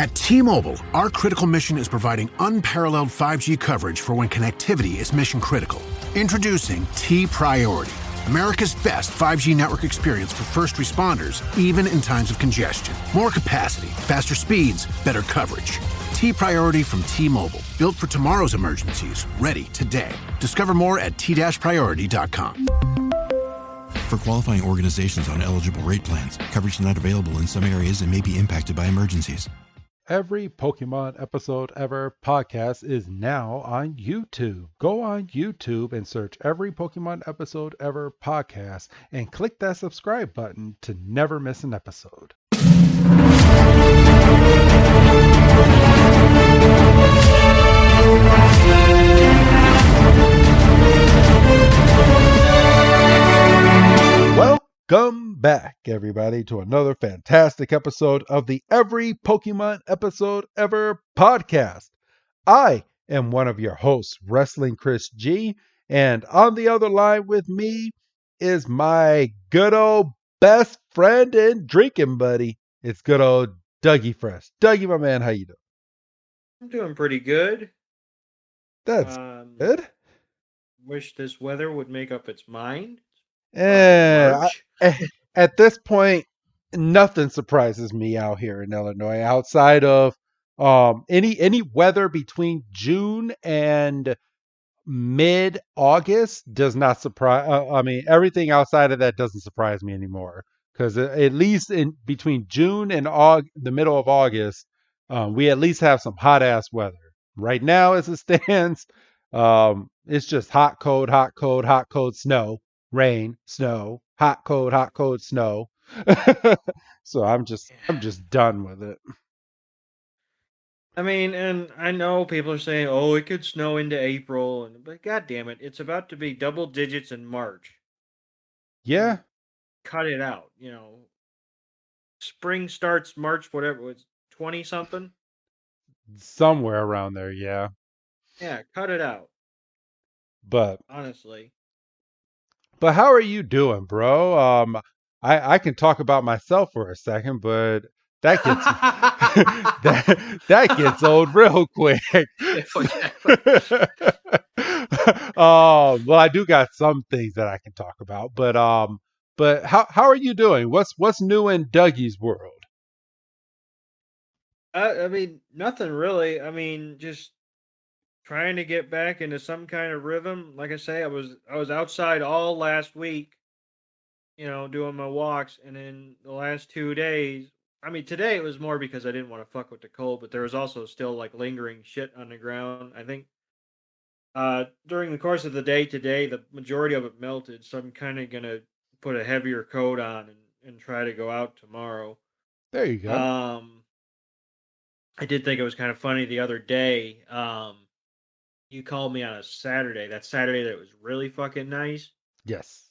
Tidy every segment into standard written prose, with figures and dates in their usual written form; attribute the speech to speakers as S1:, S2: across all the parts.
S1: At T-Mobile, our critical mission is providing unparalleled 5G coverage for when connectivity is mission critical. Introducing T-Priority, America's best 5G network experience for first responders, even in times of congestion. More capacity, faster speeds, better coverage. T-Priority from T-Mobile, built for tomorrow's emergencies, ready today. Discover more at t-priority.com.
S2: For qualifying organizations on eligible rate plans, coverage not available in some areas and may be impacted by emergencies.
S3: Every Pokemon Episode Ever podcast is now on YouTube. Go on YouTube and search Every Pokemon Episode Ever podcast and click that subscribe button to never miss an episode. Welcome back, everybody, to another fantastic episode of the Every Pokemon Episode Ever podcast. I am one of your hosts, Wrestling Chris G, and on the other line with me is my good old best friend and drinking buddy. It's good old Dougie Fresh. Dougie, my man, how you doing?
S4: I'm doing pretty good.
S3: That's good.
S4: Wish this weather would make up its mind.
S3: At this point, nothing surprises me out here in Illinois outside of any weather between June and mid-August does not surprise. Everything outside of that doesn't surprise me anymore, because at least in between June and the middle of August, we at least have some hot ass weather. Right now, as it stands, it's just hot, cold, snow. Rain, snow, hot, cold, snow. So I'm just done with it.
S4: I mean, and I know people are saying, "Oh, it could snow into April," but God damn it, it's about to be double digits in March.
S3: Yeah,
S4: cut it out. Spring starts March, whatever. It's 20 something.
S3: Somewhere around there, yeah.
S4: Yeah, cut it out.
S3: But
S4: honestly.
S3: But how are you doing, bro? I can talk about myself for a second, but that gets that gets old real quick. Well, I do got some things that I can talk about, but how are you doing? What's new in Dougie's world?
S4: I mean, nothing really. I mean, just trying to get back into some kind of rhythm. Like I say, I was outside all last week, doing my walks, and then the last 2 days. I mean, today it was more because I didn't want to fuck with the cold, but there was also still like lingering shit on the ground. I think during the course of the day today, the majority of it melted, so I'm kind of gonna put a heavier coat on and try to go out tomorrow.
S3: There you go.
S4: I did think it was kind of funny the other day. You called me on a Saturday. That Saturday that was really fucking nice.
S3: Yes.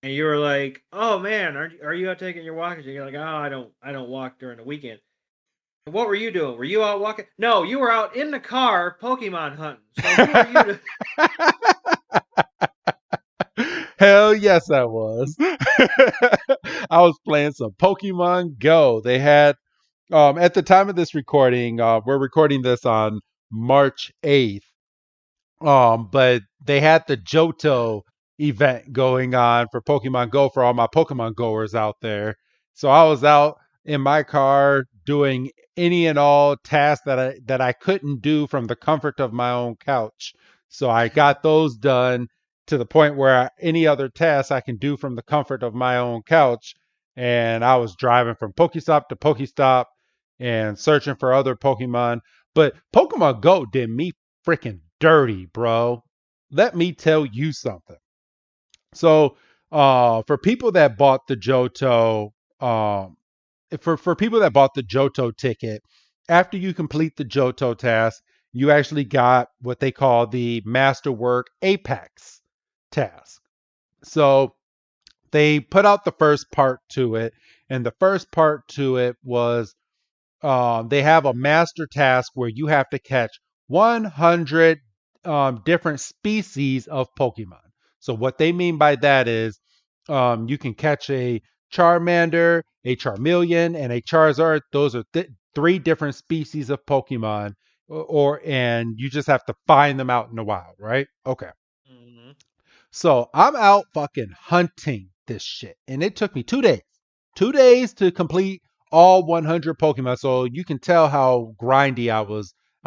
S4: And you were like, "Oh man, are you out taking your walk?" And you're like, "Oh, I don't walk during the weekend." And what were you doing? Were you out walking? No, you were out in the car Pokemon hunting. So who are
S3: you Hell yes, I was. I was playing some Pokemon Go. They had at the time of this recording, we're recording this on March 8th. But they had the Johto event going on for Pokemon Go for all my Pokemon goers out there. So I was out in my car doing any and all tasks that I couldn't do from the comfort of my own couch. So I got those done to the point where any other tasks I can do from the comfort of my own couch. And I was driving from Pokestop to Pokestop and searching for other Pokemon. But Pokemon Go did me freaking dirty, bro. Let me tell you something. So, for people that bought the Johto, for people that bought the Johto ticket, after you complete the Johto task, you actually got what they call the Masterwork Apex task. So, they put out the first part to it, and the first part to it was they have a master task where you have to catch 100 different species of Pokemon. So what they mean by that is you can catch a Charmander, a Charmeleon, and a Charizard. Those are 3 different species of Pokemon, and you just have to find them out in the wild, right? Okay.
S4: Hmm.
S3: So I'm out fucking hunting this shit. And it took me 2 days. 2 days to complete all 100 Pokemon. So you can tell how grindy I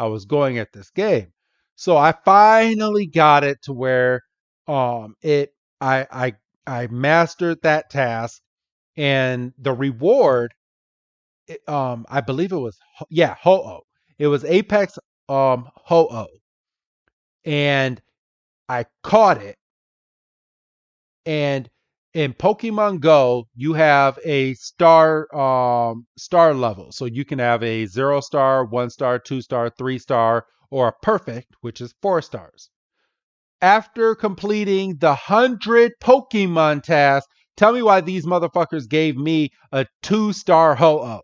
S3: was going at this game. So I finally got it to where it I mastered that task, and the reward, I believe it was, yeah, Ho-Oh. It was Apex Ho-Oh, and I caught it. And in Pokemon Go, you have a star level. So you can have a 0 star, 1 star, 2 star, 3 star, or a perfect, which is 4 stars. After completing the 100 Pokemon task, tell me why these motherfuckers gave me a 2 star Ho-Oh.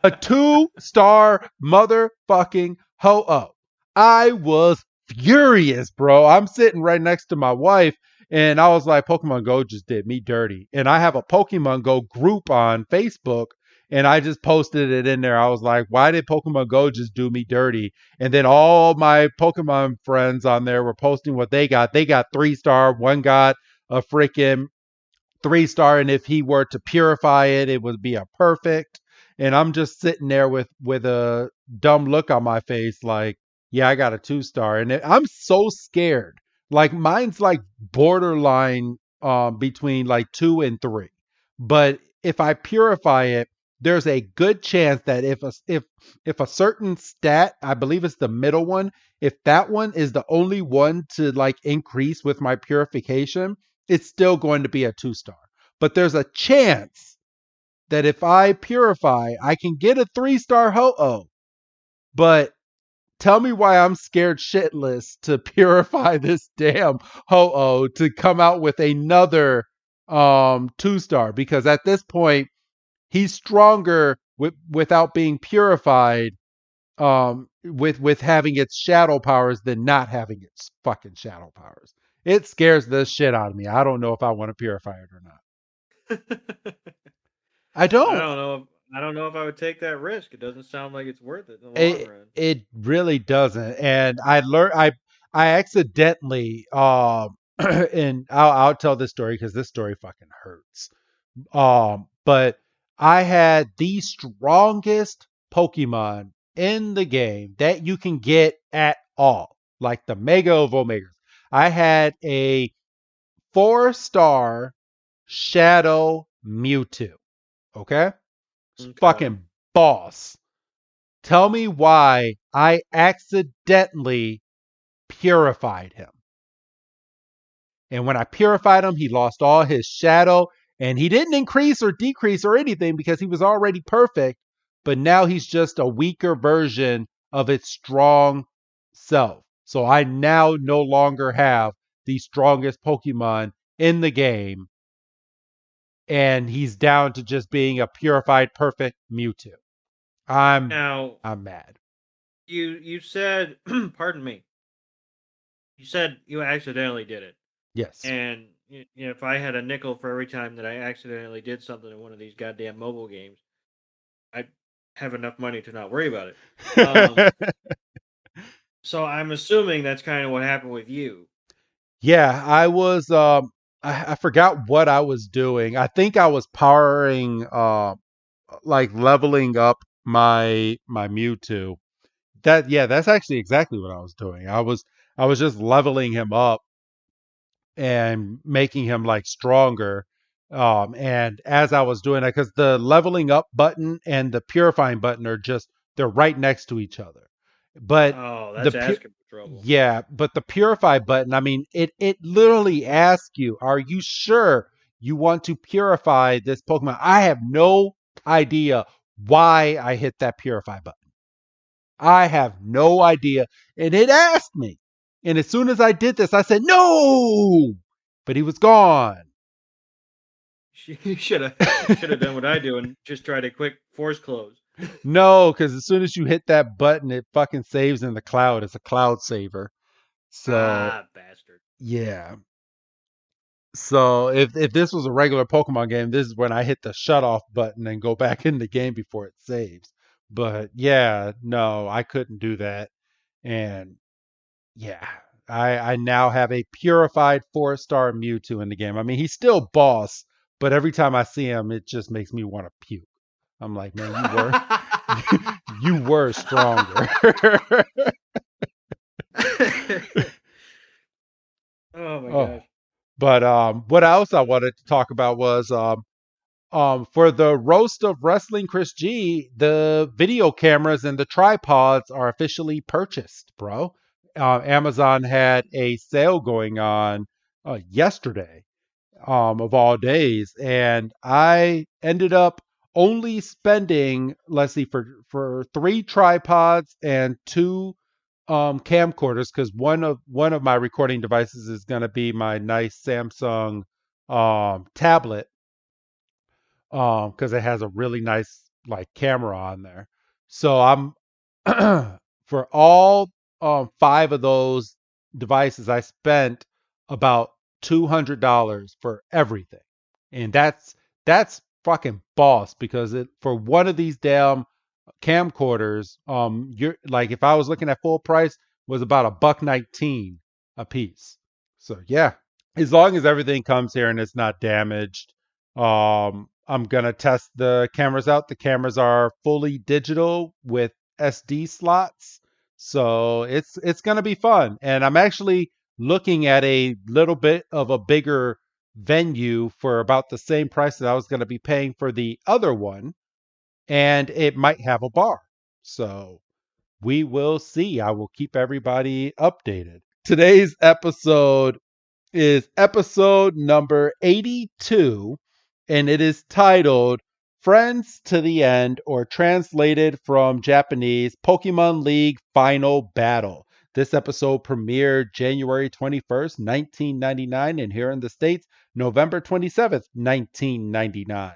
S3: A 2 star motherfucking Ho-Oh. I was furious, bro. I'm sitting right next to my wife, and I was like, Pokemon Go just did me dirty. And I have a Pokemon Go group on Facebook, and I just posted it in there. I was like, why did Pokemon Go just do me dirty? And then all my Pokemon friends on there were posting what they got. They got 3 star. One got a freaking 3 star, and if he were to purify it, it would be a perfect. And I'm just sitting there with a dumb look on my face, like, yeah, I got a 2 star, and I'm so scared. Like mine's like borderline between like 2 and 3. But if I purify it, there's a good chance that if a certain stat, I believe it's the middle one, if that one is the only one to like increase with my purification, it's still going to be a 2 star. But there's a chance that if I purify, I can get a 3 star Ho-Oh. But tell me why I'm scared shitless to purify this damn Ho-Oh to come out with another 2 star, because at this point he's stronger without being purified, with having its shadow powers than not having its fucking shadow powers. It scares the shit out of me. I don't know if I want to purify it or not. I
S4: I
S3: don't.
S4: don't know. I don't know if I would take that risk. It doesn't sound like it's worth it in the long
S3: It
S4: run.
S3: it really doesn't. And I accidentally and I'll tell this story because this story fucking hurts. But I had the strongest Pokemon in the game that you can get at all, like the Mega of Omegas. I had a 4 star Shadow Mewtwo. Okay?
S4: Okay.
S3: Fucking boss. Tell me why I accidentally purified him. And when I purified him, he lost all his shadow, and he didn't increase or decrease or anything because he was already perfect. But now he's just a weaker version of its strong self. So I now no longer have the strongest Pokemon in the game, and he's down to just being a purified perfect Mewtwo. I'm
S4: Now
S3: I'm mad.
S4: you said, pardon me. You said you accidentally did it,
S3: Yes.
S4: and if I had a nickel for every time that I accidentally did something in one of these goddamn mobile games, I'd have enough money to not worry about it. So I'm assuming that's kind of what happened with you.
S3: Yeah, I was I forgot what I was doing. I think I was powering like leveling up my Mewtwo. That's actually exactly what I was doing. I was just leveling him up and making him like stronger. And as I was doing that, because the leveling up button and the purifying button are just, they're right next to each other. But
S4: Oh,
S3: the
S4: that's
S3: pu-
S4: asking for trouble.
S3: yeah, but the purify button, I mean, it literally asks you, are you sure you want to purify this Pokemon? I have no idea why I hit that purify button. I have no idea. And it asked me. And as soon as I did this, I said, no, but he was gone.
S4: You should have done what I do and just tried a quick force close.
S3: No, because as soon as you hit that button, it fucking saves in the cloud. It's a cloud saver. So,
S4: Ah, bastard.
S3: yeah. So if this was a regular Pokemon game, this is when I hit the shut off button and go back in the game before it saves. But yeah, no, I couldn't do that. And yeah, I now have a purified 4-star Mewtwo in the game. I mean, he's still boss, but every time I see him, it just makes me want to puke. I'm like, man, you were stronger.
S4: Oh my
S3: Oh,
S4: gosh.
S3: but what else I wanted to talk about was for the roast of wrestling Chris G, the video cameras and the tripods are officially purchased, bro. Amazon had a sale going on yesterday, of all days, and I ended up only spending, let's see, for 3 tripods and 2 camcorders, because one of my recording devices is going to be my nice Samsung tablet, because it has a really nice like camera on there. So I'm for all 5 of those devices, I spent about $200 for everything, and that's fucking boss, because for one of these damn camcorders, you're like, if I was looking at full price, was about a buck 19 a piece. So yeah, as long as everything comes here and it's not damaged, I'm gonna test the cameras out. The cameras are fully digital with SD slots, so it's gonna be fun. And I'm actually looking at a little bit of a bigger venue for about the same price that I was gonna be paying for the other one, and it might have a bar. So we will see. I will keep everybody updated. Today's episode is episode number 82, and it is titled Friends to the End, or translated from Japanese, Pokemon League Final Battle. This episode premiered January 21st, 1999, and here in the States, November 27th, 1999.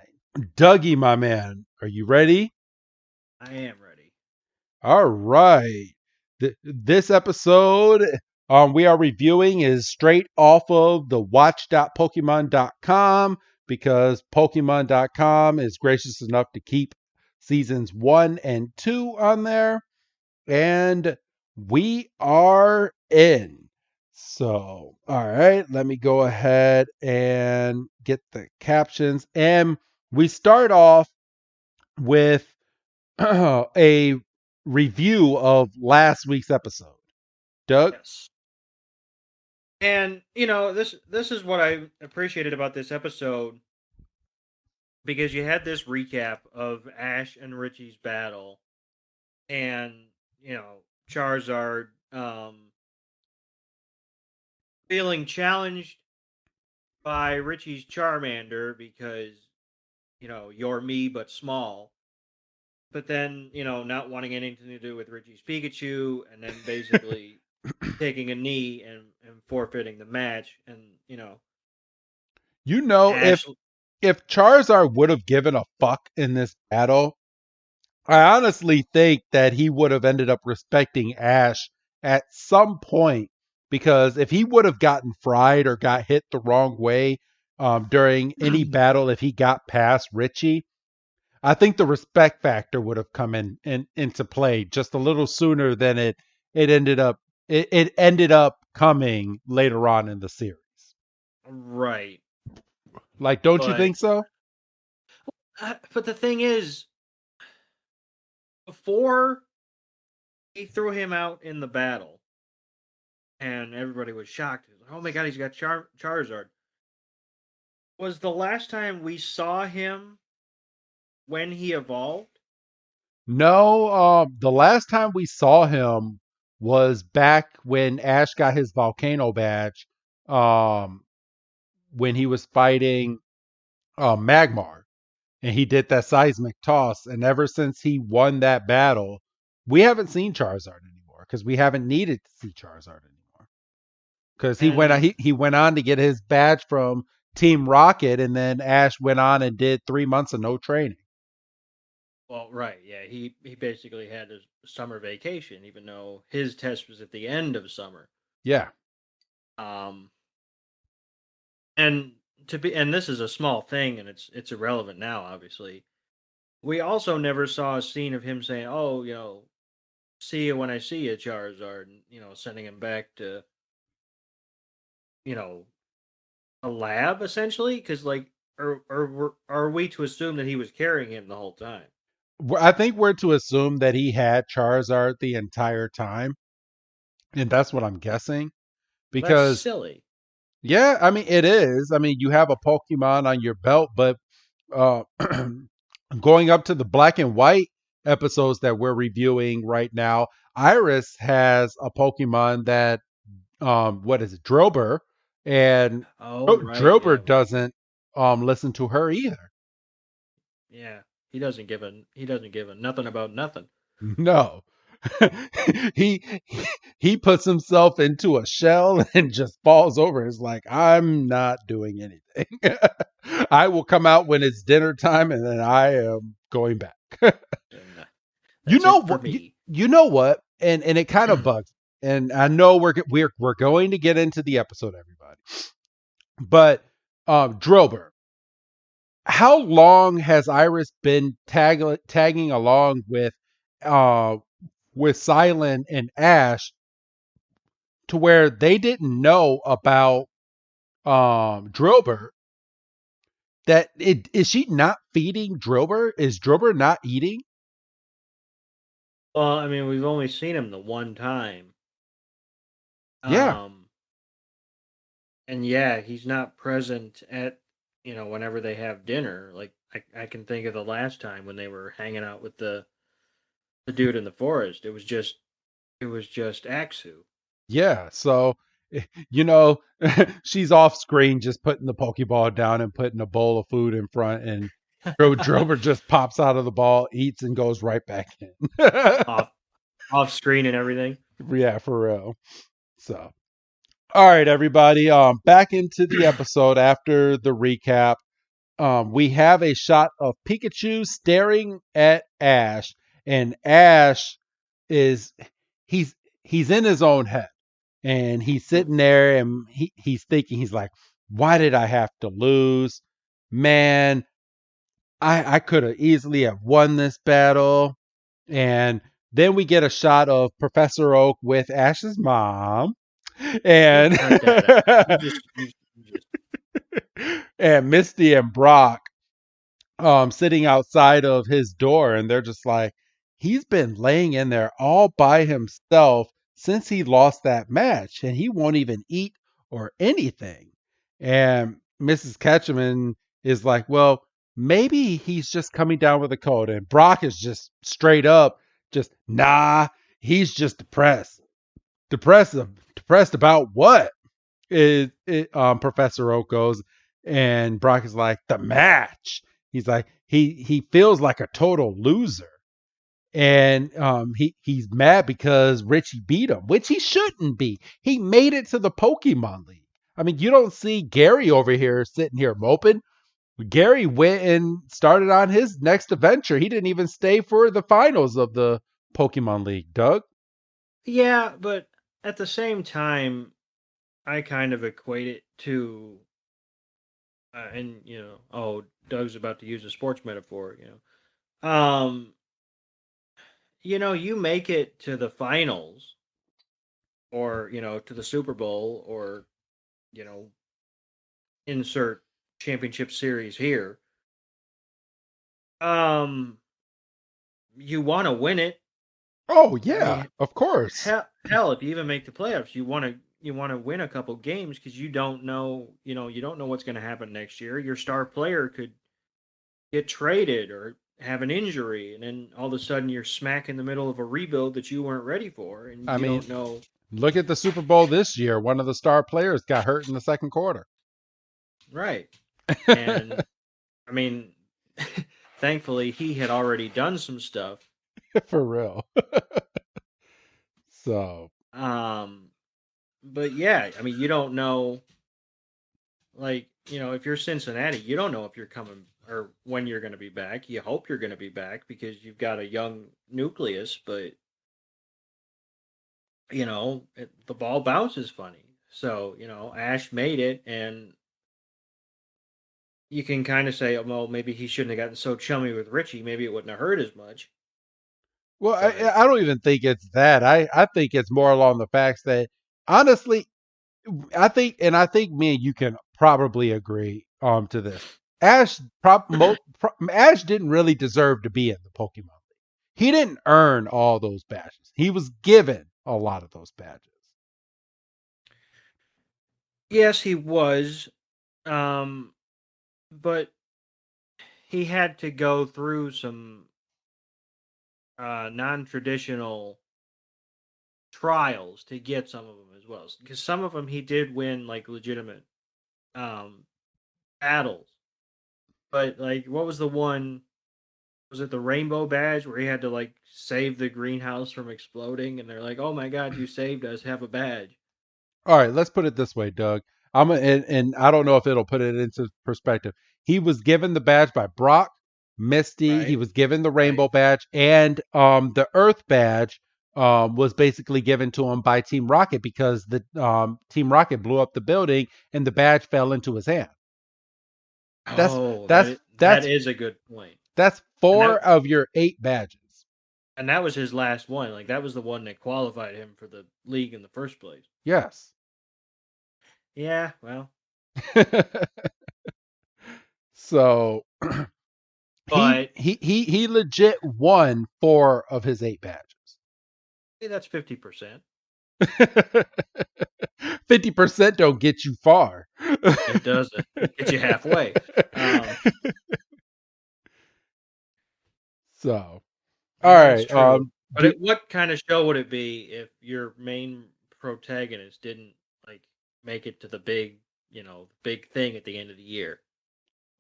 S3: Dougie, my man, are you ready?
S4: I am ready.
S3: All right. This episode we are reviewing is straight off of the watch.pokemon.com, because pokemon.com is gracious enough to keep seasons 1 and 2 on there, and we are in. So, all right, let me go ahead and get the captions, and we start off with a review of last week's episode. Doug?
S4: Yes. And this is what I appreciated about this episode, because you had this recap of Ash and Richie's battle, and Charizard feeling challenged by Richie's Charmander because you're me but small, but then not wanting anything to do with Richie's Pikachu, and then basically taking a knee and forfeiting the match, and
S3: You know,
S4: Ash.
S3: if Charizard would have given a fuck in this battle, I honestly think that he would have ended up respecting Ash at some point, because if he would have gotten fried or got hit the wrong way during any battle, if he got past Richie, I think the respect factor would have come into play just a little sooner than it ended up coming later on in the series.
S4: Right.
S3: Like, don't you
S4: But
S3: think so?
S4: but the thing is, before he threw him out in the battle, and everybody was shocked. Like, oh my god, he's got Charizard. Was the last time we saw him when he evolved?
S3: No, the last time we saw him was back when Ash got his volcano badge, um, when he was fighting Magmar, and he did that seismic toss. And ever since he won that battle, we haven't seen Charizard anymore, because we haven't needed to see Charizard anymore. Because
S4: And
S3: he went on to get his badge from Team Rocket, and then Ash went on and did 3 months of no training.
S4: well, right, yeah, he basically had his summer vacation, even though his test was at the end of summer.
S3: Yeah.
S4: Um, And and this is a small thing, and it's irrelevant now, obviously. We also never saw a scene of him saying, "Oh, see you when I see you, Charizard," and sending him back to you know a lab essentially, because like, are we to assume that he was carrying him the whole time?
S3: I think we're to assume that he had Charizard the entire time, and that's what I'm guessing.
S4: That's
S3: Because
S4: silly.
S3: yeah, I mean it is. I mean you have a Pokemon on your belt, but uh, going up to the black and white episodes that we're reviewing right now, Iris has a Pokemon that what is it, Drober, and
S4: Oh, right. Yeah.
S3: Drober doesn't listen to her either.
S4: Yeah. He doesn't give a nothing about nothing.
S3: No. he he puts himself into a shell and just falls over. It's like, I'm not doing anything. I will come out when it's dinner time and then I am going back.
S4: And
S3: You
S4: that's
S3: know
S4: it for
S3: what
S4: me.
S3: you know what? And it kind of bugs. And I know we're going to get into the episode, everybody. But Drober, how long has Iris been tagging along uh with Silent and Ash to where they didn't know about Drober? That is she not feeding Drober? Is Drober not eating?
S4: Well, I mean, we've only seen him the one time.
S3: Yeah.
S4: Um, and yeah, he's not present at, whenever they have dinner. Like I can think of the last time when they were hanging out with the dude in the forest. It was just Axu.
S3: Yeah. So you know, she's off screen just putting the Pokeball down and putting a bowl of food in front, and Drover just pops out of the ball, eats, and goes right back in.
S4: off off screen and everything.
S3: Yeah, for real. So, all right, everybody. Back into the episode after the recap. We have a shot of Pikachu staring at Ash, and Ash is he's he's in his own head, and he's sitting there, and he's thinking, he's like, why did I have to lose? Man, I could have easily have won this battle. And then we get a shot of Professor Oak with Ash's mom, and
S4: Cut that out. You just
S3: and Misty and Brock sitting outside of his door, and they're just like, he's been laying in there all by himself since he lost that match, and he won't even eat or anything. And Mrs. Ketchum is like, well, maybe he's just coming down with a cold. And Brock is just straight up, just nah, he's just depressed. Depressed about what? Professor Oak goes, and Brock is like, the match. He's like, he feels like a total loser, and he's mad because Richie beat him, which he shouldn't be. He made it to the Pokemon League. I mean, you don't see Gary over here sitting here moping. Gary went and started on his next adventure. He didn't even stay for the finals of the Pokemon League, Doug.
S4: Yeah, but at the same time, I kind of equate it to, and Doug's about to use a sports metaphor. You make it to the finals, or to the Super Bowl, or you know, insert championship series here. Um, you want to win it.
S3: Oh
S4: I
S3: yeah,
S4: mean,
S3: of course.
S4: hell, if you even make the playoffs, you want to win a couple games because you don't know what's going to happen next year. Your star player could get traded or have an injury, and then all of a sudden you're smack in the middle of a rebuild that you weren't ready for, and
S3: I
S4: you
S3: mean,
S4: don't know.
S3: look at the Super Bowl this year. One of the star players got hurt in the second quarter.
S4: Right. And I mean, thankfully he had already done some stuff.
S3: For real. So,
S4: Um, but yeah, I mean, you don't know, like, if you're Cincinnati, you don't know if you're coming or when you're going to be back. You hope you're going to be back because you've got a young nucleus, but the ball bounces funny. So, Ash made it, and you can kind of say, well, maybe he shouldn't have gotten so chummy with Richie. Maybe it wouldn't have hurt as much.
S3: Well,
S4: But
S3: I don't even think it's that. I think it's more along the facts that honestly, I think me and you can probably agree to this. Ash didn't really deserve to be in the Pokemon League. He didn't earn all those badges. He was given a lot of those badges.
S4: yes, he was. Um, but he had to go through some non-traditional trials to get some of them as well. Because some of them he did win like legitimate um, battles. But like, what was the one? Was it the rainbow badge where he had to like save the greenhouse from exploding? And they're like, "Oh my God, you saved us! Have a badge."
S3: All right, let's put it this way, Doug. And I don't know if it'll put it into perspective. He was given the badge by Brock, Misty. He
S4: Right.
S3: was given the
S4: Right.
S3: rainbow badge, and the Earth badge was basically given to him by Team Rocket because the Team Rocket blew up the building and the badge fell into his hand. That's
S4: Oh,
S3: that's
S4: that
S3: that's
S4: is a good point.
S3: that's
S4: And
S3: four
S4: that
S3: of your 8 badges.
S4: and that was his last one. Like that was the one that qualified him for the league in the first place.
S3: Yes.
S4: Yeah, well,
S3: So
S4: but
S3: he legit won 4 of his 8 badges.
S4: that's 50%.
S3: 50% don't get you far.
S4: It doesn't. It gets you halfway. Um,
S3: So, all
S4: yeah, that's
S3: right.
S4: true. But
S3: Do,
S4: what kind of show would it be if your main protagonist didn't like make it to the big, big thing at the end of the year?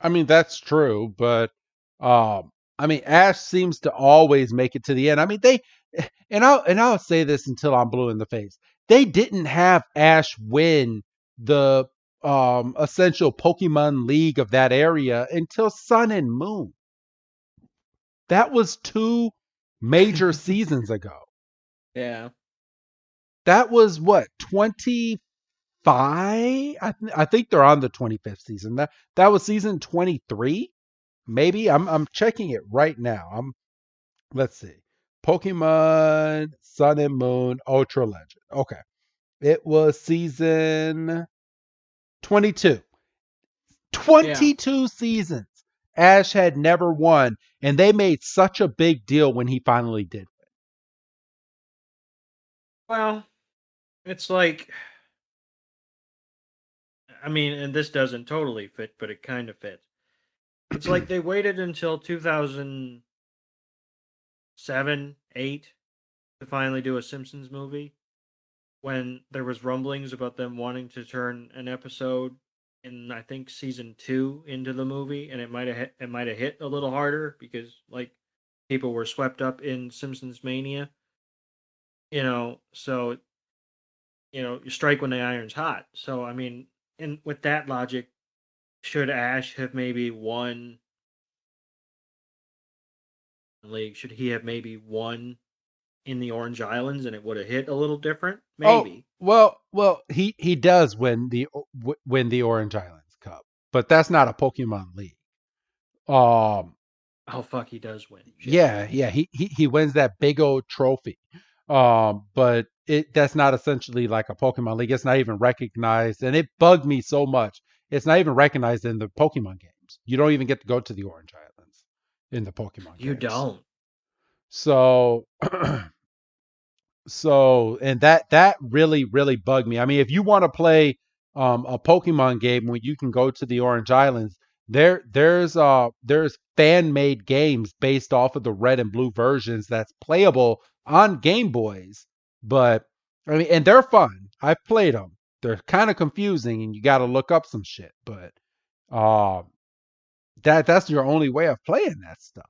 S3: I mean, that's true, but I mean, Ash seems to always make it to the end. I mean, I'll say this until I'm blue in the face. They didn't have Ash win the essential Pokemon League of that area until Sun and Moon. That was 2 major seasons ago.
S4: Yeah.
S3: That was what 25. I think they're on the 25th season. That was season 23. Maybe I'm checking it right now. Let's see. Pokemon Sun and Moon Ultra Legend. Okay. It was season 22.
S4: Yeah.
S3: 22 seasons. Ash had never won, and they made such a big deal when he finally did.
S4: Well, it's like, I mean, and this doesn't totally fit, but it kind of fits. It's like they waited until 2007, 8 to finally do a Simpsons movie when there was rumblings about them wanting to turn an episode in I think season 2 into the movie, and it might have hit a little harder because like people were swept up in Simpsons mania, so you strike when the iron's hot. So I mean, and with that logic, should Ash have maybe won the league? Should he have maybe won in the Orange Islands and it would have hit a little different?
S3: Oh,
S4: Maybe.
S3: well, he does win the Orange Islands Cup, but that's not a Pokemon League. Um,
S4: Oh fuck, he does win. Shit.
S3: yeah, he wins that big old trophy. But that's not essentially like a Pokemon League. It's not even recognized, and it bugged me so much. It's not even recognized in the Pokemon games. You don't even get to go to the Orange Islands in the Pokemon
S4: You
S3: games.
S4: don't.
S3: So and that really bugged me. I mean, if you want to play a Pokemon game when you can go to the Orange Islands, there's fan made games based off of the red and blue versions that's playable on Game Boys. But I mean, and they're fun. I've played them. They're kind of confusing, and you got to look up some shit. But uh, that's your only way of playing that stuff.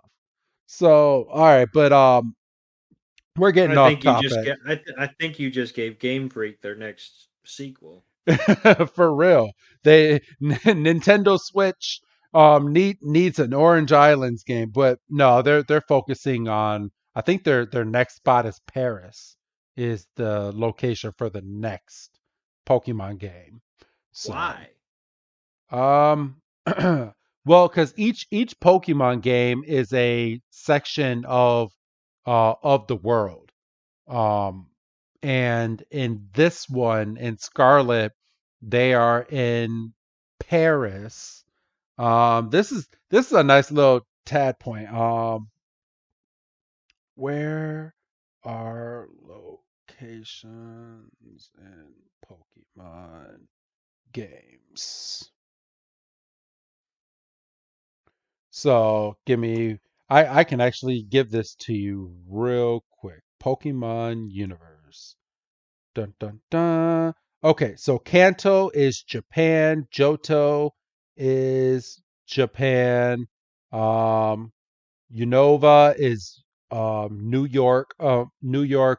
S3: So all right, but we're getting
S4: I
S3: off
S4: think you just
S3: topic.
S4: get. I think you just gave Game Freak their next sequel.
S3: For real. Nintendo Switch needs an Orange Islands game, but no, they're focusing on I think their next spot is Paris is the location for the next Pokemon game. So
S4: Why?
S3: um Well, because each Pokemon game is a section of the world. Um, and in this one, in Scarlet, they are in Paris. This is a nice little tad point. Where are locations in Pokemon games? So give me, I can actually give this to you real quick. Pokemon Universe. Dun dun dun. Okay, so Kanto is Japan, Johto is Japan, um, Unova is New York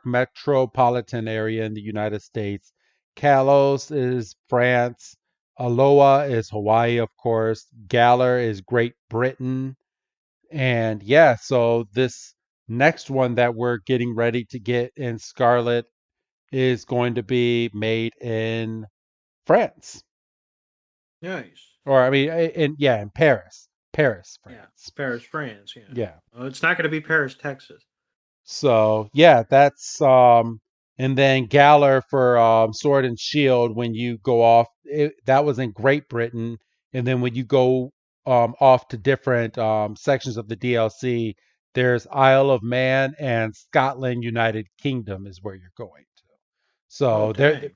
S3: metropolitan area in the United States. Kalos is France. Aloha is Hawaii, of course. Galar is Great Britain. And yeah, so this next one that we're getting ready to get in Scarlet is going to be made in France.
S4: Nice.
S3: Or I mean, in Paris. Paris,
S4: Yeah,
S3: France.
S4: Paris, France. Yeah.
S3: Yeah.
S4: Well, it's not going to be Paris, Texas.
S3: So yeah, that's and then Galar for Sword and Shield when you go off that was in Great Britain, and then when you go off to different sections of the DLC, there's Isle of Man and Scotland United Kingdom is where you're going to.
S4: Oh,
S3: So there
S4: dang.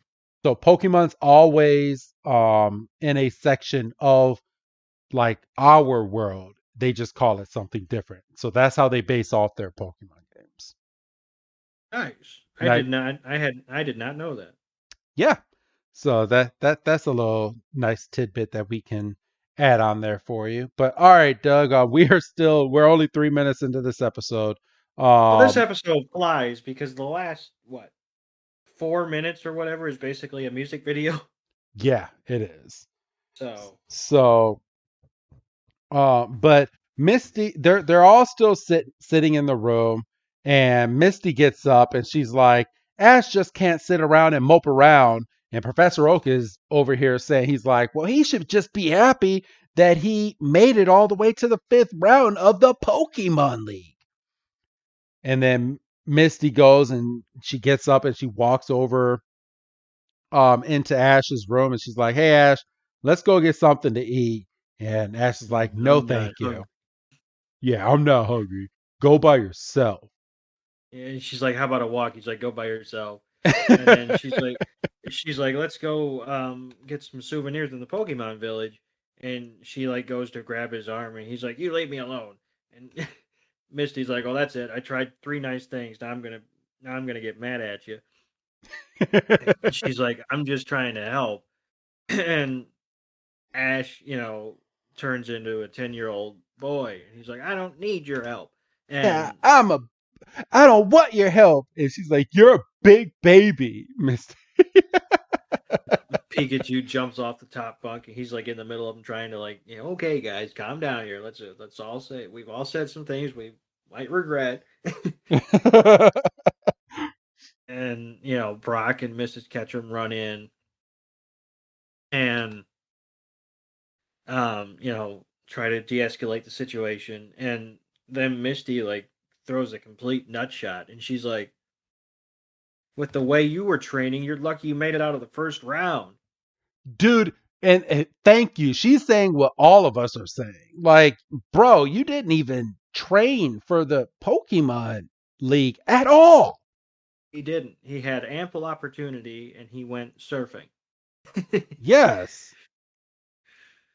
S3: so Pokemon's always in a section of like our world. They just call it something different. So that's how they base off their Pokemon games.
S4: Nice.
S3: And I
S4: I did not know that.
S3: yeah. So that's a little nice tidbit that we can add on there for you. But all right, Doug, we're only 3 minutes into this episode.
S4: Well, this
S3: Um
S4: episode flies because the last, what, 4 minutes or whatever is basically a music video.
S3: yeah, it is.
S4: So,
S3: So but Misty, they're all still sitting in the room, and Misty gets up and she's like, Ash just can't sit around and mope around. And Professor Oak is over here saying he's like, well, he should just be happy that he made it all the way to the 5th round of the Pokemon League. And then Misty goes and she gets up and she walks over into Ash's room and she's like, hey Ash, let's go get something to eat. And Ash is like, no,
S4: I'm not
S3: thank you.
S4: hungry.
S3: Yeah, I'm not hungry. Go by yourself.
S4: And she's like, "How about a walk?" He's like, "Go by yourself." And then she's like, "Let's go get some souvenirs in the Pokemon Village." And she like goes to grab his arm, and he's like, "You leave me alone." And Misty's like, "Oh, that's it. I tried 3 nice things. Now I'm gonna get mad at you." And she's like, "I'm just trying to help." And Ash, turns into a 10-year-old boy, and he's like, "I don't need your help."
S3: Yeah,
S4: And
S3: I don't want your help. And she's like, you're a big baby, Mister.
S4: Pikachu jumps off the top bunk, and he's like in the middle of them, trying to like, okay, guys, calm down here. Let's all say we've all said some things we might regret. And Brock and Mrs. Ketchum run in, and try to de-escalate the situation, and then Misty like throws a complete nut shot, and she's like, "With the way you were training, you're lucky you made it out of the first round."
S3: Dude, and thank you. She's saying what all of us are saying. Like, bro, you didn't even train for the Pokemon League at all.
S4: He didn't. He had ample opportunity, and he went surfing.
S3: Yes.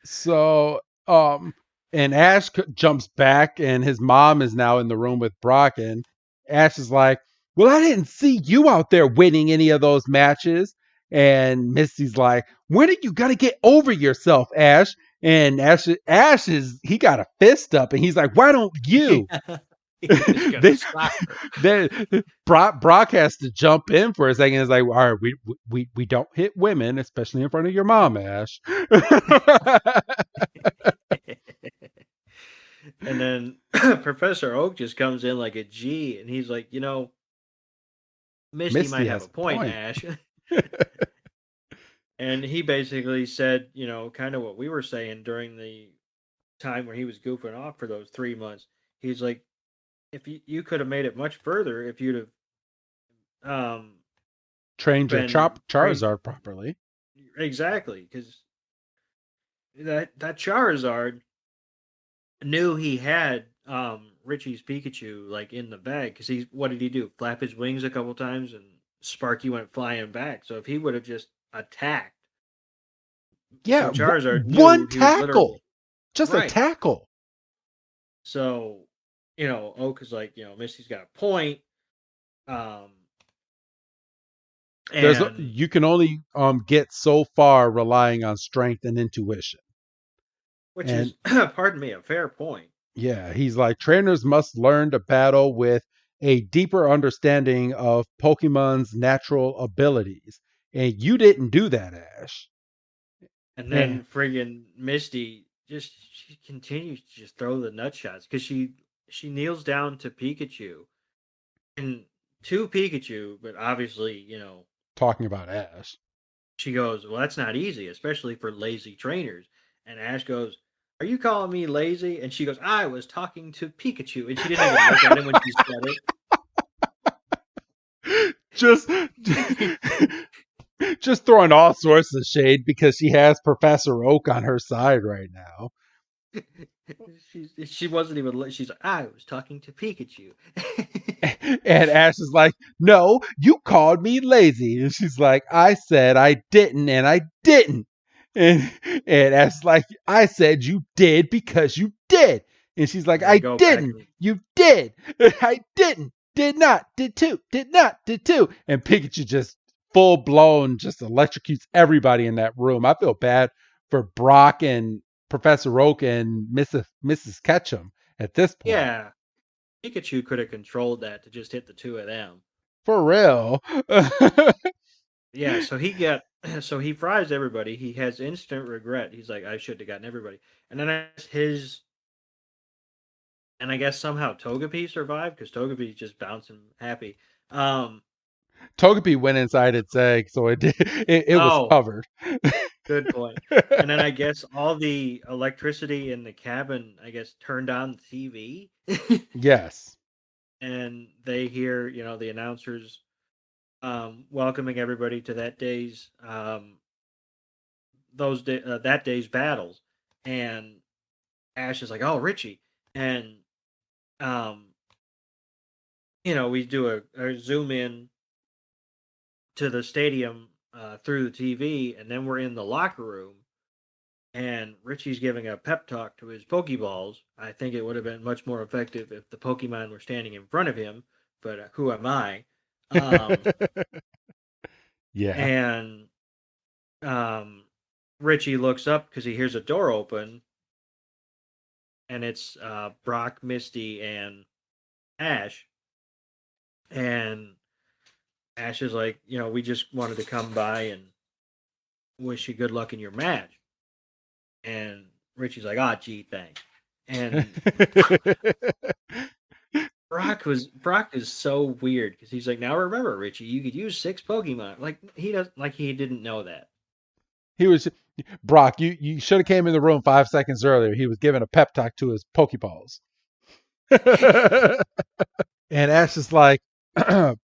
S3: So, and Ash jumps back, and his mom is now in the room with Brock, and Ash is like, "Well, I didn't see you out there winning any of those matches." And Misty's like, "When are you gonna get over yourself, Ash?" And Ash is he got a fist up, and he's like, "Why don't you?"
S4: He's gonna
S3: they,
S4: slap her.
S3: Brock has to jump in for a second. It's like, all right, we don't hit women, especially in front of your mom, Ash.
S4: And then Professor Oak just comes in like a G, and he's like, Misty
S3: Misty
S4: might have
S3: has
S4: a point,
S3: point.
S4: Ash. And he basically said, kind of what we were saying during the time where he was goofing off for those 3 months. He's like, if you could have made it much further if you'd have
S3: Trained your
S4: been trained
S3: Charizard properly.
S4: exactly, because that Charizard knew he had Richie's Pikachu like in the bag, because what did he do? Flap his wings a couple times and Sparky went flying back. So if he would have just attacked,
S3: Yeah,
S4: so Charizard
S3: one
S4: knew he was
S3: tackle,
S4: literally
S3: just a
S4: right.
S3: tackle.
S4: So Oak is like, Misty's got a point.
S3: You can only get so far relying on strength and intuition.
S4: Which is, pardon me, a fair point.
S3: Yeah, he's like, trainers must learn to battle with a deeper understanding of Pokemon's natural abilities. And you didn't do that, Ash.
S4: And then friggin' Misty she continues to just throw the nut shots, because she kneels down to Pikachu. And to Pikachu, but obviously,
S3: Talking about Ash.
S4: she goes, well, that's not easy, especially for lazy trainers. And Ash goes, are you calling me lazy? And she goes, I was talking to Pikachu. And she didn't even look at him when she
S3: said it. Just throwing all sorts of shade because she has Professor Oak on her side right now.
S4: She wasn't even. She's like, I was talking to Pikachu.
S3: And Ash is like, no, you called me lazy. And she's like, I said I didn't, and I didn't. And Ash is like, I said you did because you did. And she's like, I didn't. You did. I didn't. Did not. Did too. Did not. Did too. And Pikachu just full blown just electrocutes everybody in that room. I feel bad for Brock and Professor Oak and Mrs. Ketchum at this point.
S4: Yeah. Pikachu could have controlled that to just hit the two of them.
S3: For real.
S4: Yeah, so he fries everybody. He has instant regret. He's like, I should have gotten everybody. And then I guess somehow Togepi survived, because Togepi's just bouncing happy.
S3: Togepi went inside its egg, so it was covered.
S4: Good point. And then I guess all the electricity in the cabin, I guess, turned on the TV.
S3: Yes.
S4: And they hear, the announcers welcoming everybody to that day's that day's battles. And Ash is like, oh, Richie. And we do a zoom in to the stadium through the TV, and then we're in the locker room, and Richie's giving a pep talk to his Pokeballs. I think it would have been much more effective if the Pokemon were standing in front of him, but who am I?
S3: Yeah.
S4: And Richie looks up because he hears a door open, and it's Brock, Misty, and Ash. And Ash is like, we just wanted to come by and wish you good luck in your match. And Richie's like, gee, thanks. And Brock is so weird, because he's like, now remember, Richie, you could use 6 Pokemon. Like he didn't know that.
S3: He was Brock. You should have came in the room 5 seconds earlier. He was giving a pep talk to his Pokeballs. And Ash is like,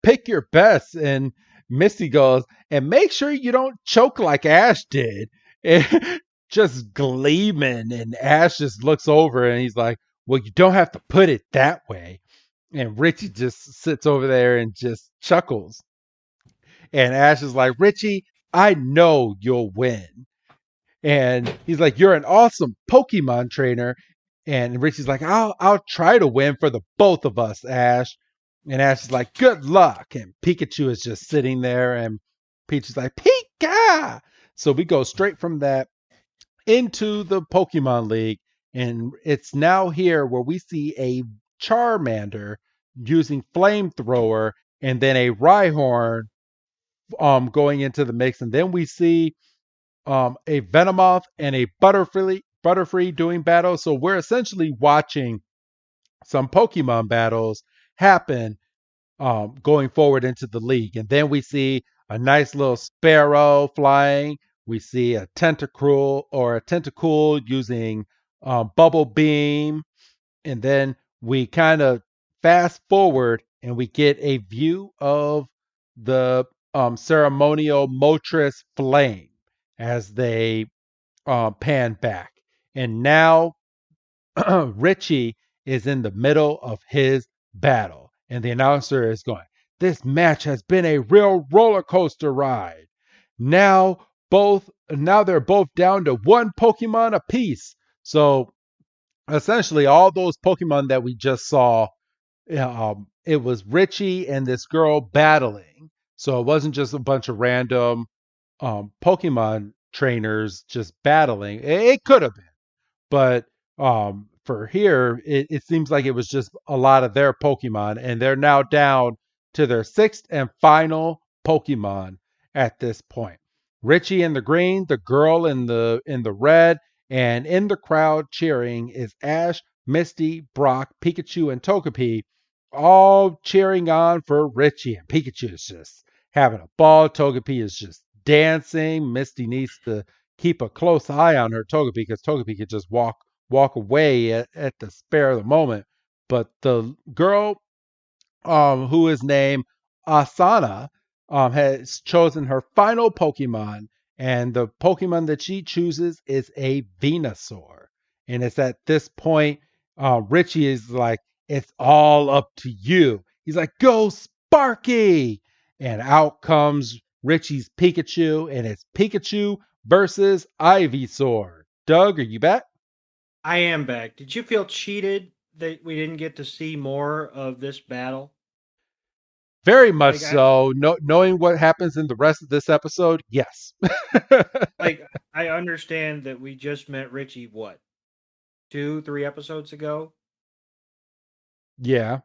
S3: pick your best. And Misty goes, and make sure you don't choke like Ash did. And just gleaming. And Ash just looks over and he's like, well, you don't have to put it that way. And Richie just sits over there and just chuckles. And Ash is like, Richie, I know you'll win. And he's like, you're an awesome Pokemon trainer. And Richie's like, I'll try to win for the both of us, Ash. And Ash is like, good luck. And Pikachu is just sitting there, and Peach is like, Pika! So we go straight from that into the Pokemon League. And it's now here where we see a Charmander using Flamethrower, and then a Rhyhorn going into the mix. And then we see a Venomoth and a Butterfree doing battle. So we're essentially watching some Pokemon battles happen going forward into the league. And then we see a nice little Sparrow flying. We see a Tentacool using bubble beam, and then we kind of fast forward and we get a view of the ceremonial Motris flame as they pan back. And now Richie is in the middle of his battle. And the announcer is going, "This match has been a real roller coaster ride. Now they're both down to one Pokemon apiece." So essentially all those Pokemon that we just saw, it was Richie and this girl battling. So it wasn't just a bunch of random Pokemon trainers just battling. It could have been, but for here, it seems like it was just a lot of their Pokemon, and they're now down to their sixth and final Pokemon at this point. Richie in the green, the girl in the red, and in the crowd cheering is Ash, Misty, Brock, Pikachu, and Togepi, all cheering on for Richie. And Pikachu is just having a ball. Togepi is just dancing. Misty needs to keep a close eye on her Togepi because Togepi could just walk away at the spare of the moment. But the girl, who is named Asana, has chosen her final Pokemon, and the Pokemon that she chooses is a Venusaur. And it's at this point, Richie is like, "It's all up to you." He's like, "Go Sparky!" And out comes Richie's Pikachu, and it's Pikachu versus Ivysaur. Doug, are you back?
S4: I am back. Did you feel cheated that we didn't get to see more of this battle?
S3: Very much
S4: Like I
S3: so. Knowing what happens in the rest of this episode, yes.
S4: like I understand that we just met Richie what, 2, 3 episodes ago?
S3: Yeah.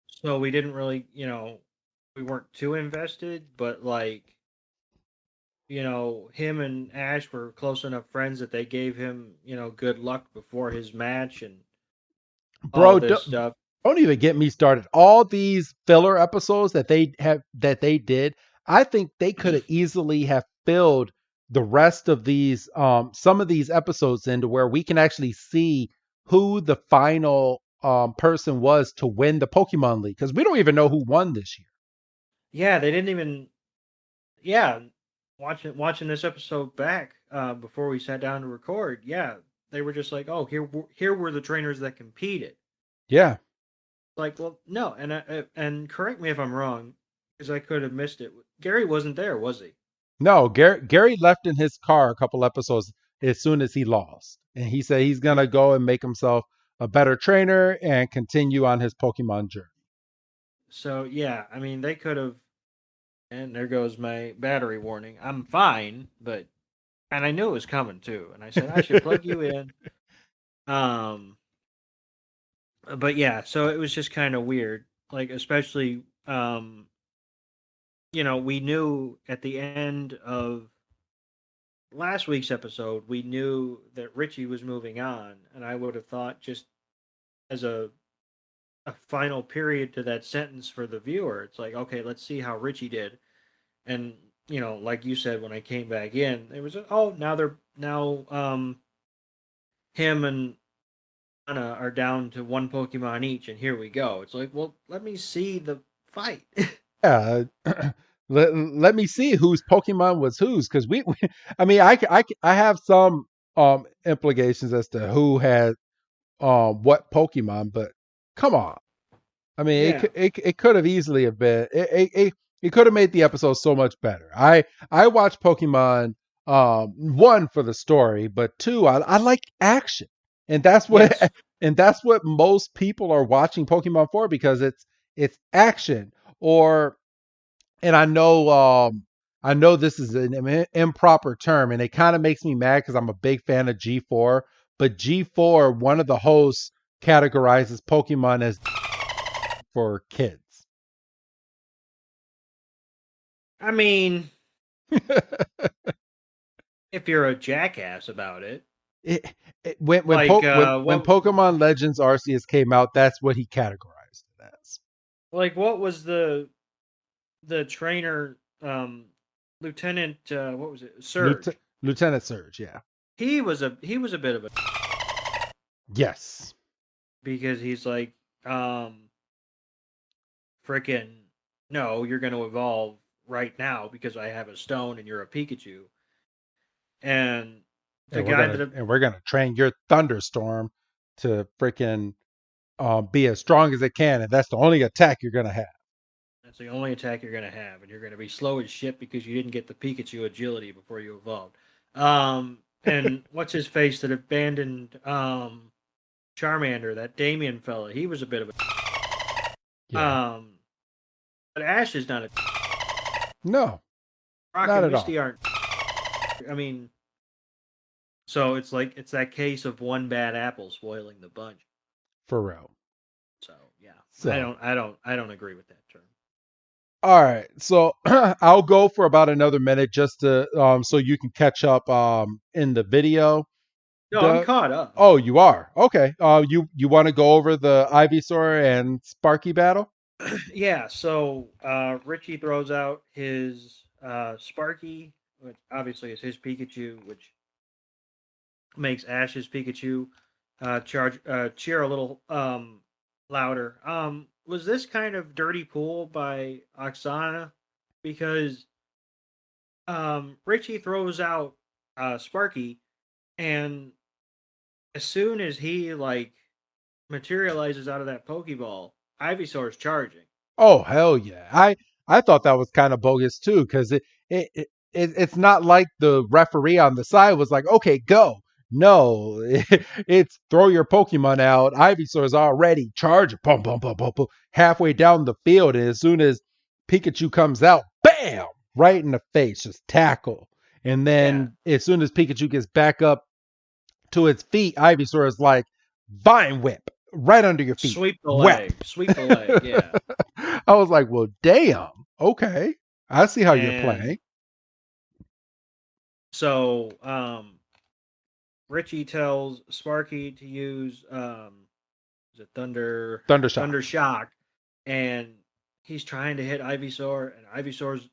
S4: So we didn't really, we weren't too invested, but him and Ash were close enough friends that they gave him, good luck before his match and all
S3: Bro,
S4: this stuff.
S3: don't even get me started. All these filler episodes that they did, I think they could have easily have filled the rest of these some of these episodes into where we can actually see who the final person was to win the Pokemon League, because we don't even know who won this year.
S4: Yeah, they didn't even. Yeah, watching this episode back before we sat down to record. Yeah, they were just like, "Oh, here were the trainers that competed."
S3: Yeah.
S4: Like, well, no, and correct me if I'm wrong, because I could have missed it. Gary wasn't there, was he?
S3: No, Gary left in his car a couple episodes as soon as he lost. And he said he's going to go and make himself a better trainer and continue on his Pokemon journey.
S4: So yeah, I mean, they could have. And there goes my battery warning. I'm fine, and I knew it was coming too. And I said I should plug you in. Um, but yeah, so it was just kind of weird. Like especially, we knew at the end of last week's episode, we knew that Richie was moving on, and I would have thought just as a final period to that sentence for the viewer, it's like, okay, let's see how Richie did. And like you said, when I came back in, it was now him and Anna are down to one Pokemon each, and here we go. It's like, well, let me see the fight.
S3: Yeah. Let me see whose Pokemon was whose, because I mean, I have some implications as to who had what Pokemon, but come on. I mean,
S4: Yeah.
S3: it could have easily have been it could have made the episode so much better. I watched Pokemon, one, for the story, but two, I like action, and that's what
S4: Yes.
S3: and that's what most people are watching Pokemon for, because it's action. Or, and I know this is an improper term, and it kind of makes me mad because I'm a big fan of G4, but G4, one of the hosts categorizes Pokemon as for kids.
S4: I mean, if you're a jackass about it,
S3: it, when,
S4: like
S3: when Pokemon Legends Arceus came out, that's what he categorized it as.
S4: like what was the trainer, Lieutenant, what was it, Surge?
S3: Lieutenant Surge, yeah.
S4: He was a bit of a
S3: Yes.
S4: because he's like, freaking, no, you're going to evolve right now because I have a stone and you're a Pikachu. And the guy that,
S3: And we're gonna train your thunderstorm to freaking be as strong as it can, and that's the only attack you're gonna have.
S4: that's the only attack you're going to have, and you're going to be slow as shit because you didn't get the Pikachu agility before you evolved. And what's his face that abandoned Charmander, that Damien fella? He was a bit of a
S3: Yeah.
S4: but Ash is not a
S3: No,
S4: Rock
S3: not
S4: and
S3: at all.
S4: Misty aren't. I mean, so it's like it's that case of one bad apple spoiling the bunch.
S3: For real.
S4: So yeah,
S3: So
S4: I don't agree with that term.
S3: all right. So I'll go for about another minute just to so you can catch up in the video.
S4: No, I'm caught up.
S3: Oh, you are? Okay. You want to go over the Ivysaur and Sparky battle?
S4: Yeah, so Richie throws out his Sparky, which obviously is his Pikachu, which makes Ash's Pikachu cheer a little louder. Was this kind of dirty pool by Oksana? Because Richie throws out Sparky, and as soon as he like materializes out of that Pokeball, Ivysaur's charging.
S3: Oh hell yeah! I thought that was kind of bogus too because it's not like the referee on the side was like, okay, go. No, it's throw your Pokemon out. Ivysaur's already charging, boom, boom, boom, boom, boom, halfway down the field, and as soon as Pikachu comes out, bam, right in the face, just tackle. And then as soon as Pikachu gets back up to its feet, Ivysaur is like, Vine Whip, right under your feet.
S4: Sweep the
S3: Whip.
S4: leg. Sweep the leg, yeah.
S3: I was like, well, damn. Okay. I see how you're playing.
S4: So, Richie tells Sparky to use is it
S3: Thunder
S4: Shock, and he's trying to hit Ivysaur, and Ivysaur's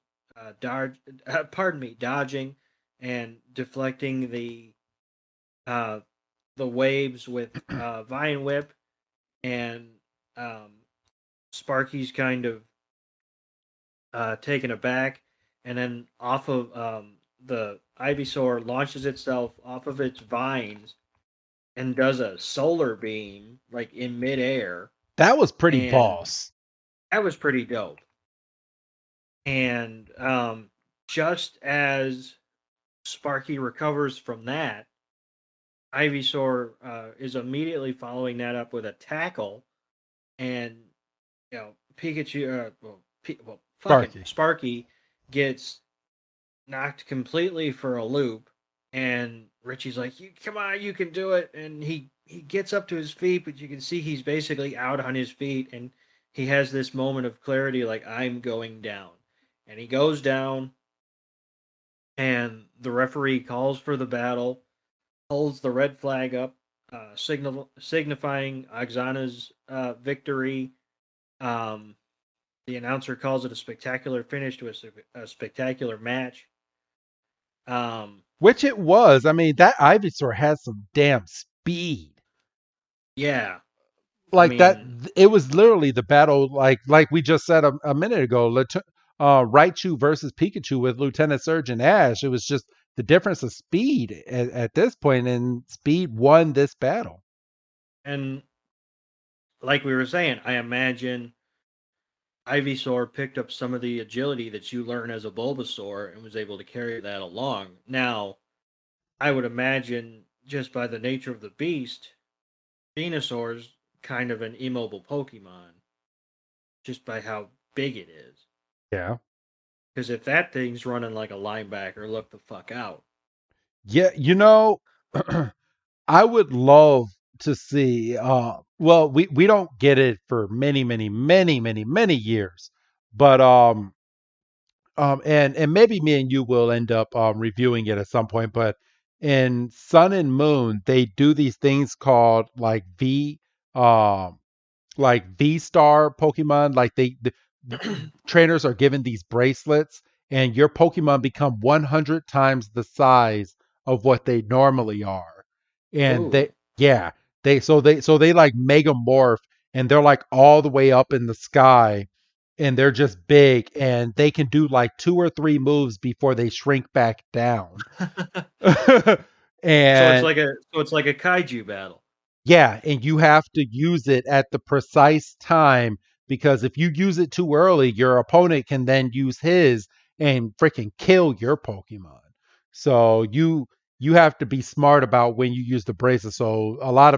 S4: dodging and deflecting the waves with Vine Whip, and Sparky's kind of taken aback, and then off of the Ivysaur launches itself off of its vines and does a solar beam like in midair.
S3: That was pretty boss.
S4: That was pretty dope. And just as Sparky recovers from that, Ivysaur is immediately following that up with a tackle, and Pikachu, Sparky gets knocked completely for a loop, and Richie's like, come on, you can do it. And he gets up to his feet, but you can see he's basically out on his feet, and he has this moment of clarity like, I'm going down. And he goes down, and the referee calls for the battle, holds the red flag up, signifying Oksana's victory. The announcer calls it a spectacular finish to a spectacular match.
S3: Which it was. I mean, that Ivysaur has some damn speed.
S4: Yeah.
S3: Like that, it was literally the battle, like we just said a minute ago, Raichu versus Pikachu with Lieutenant Surgeon Ash. It was just the difference of speed at this point, and speed won this battle.
S4: And like we were saying, I imagine Ivysaur picked up some of the agility that you learn as a Bulbasaur and was able to carry that along. Now, I would imagine just by the nature of the beast, Venusaur's kind of an immobile Pokemon, just by how big it is.
S3: Yeah.
S4: Because if that thing's running like a linebacker, look the fuck out.
S3: Yeah, I would love to see. Well, we don't get it for many, many, many, many, many years, but and maybe me and you will end up reviewing it at some point. But in Sun and Moon, they do these things called like V Star Pokemon. Like the trainers are given these bracelets, and your Pokemon become 100 times the size of what they normally are. And
S4: Ooh.
S3: They like megamorph, and they're like all the way up in the sky, and they're just big, and they can do like 2 or 3 moves before they shrink back down. And
S4: So it's like a kaiju battle.
S3: yeah, and you have to use it at the precise time, because if you use it too early, your opponent can then use his and freaking kill your Pokemon. So you have to be smart about when you use the bracelet. So a lot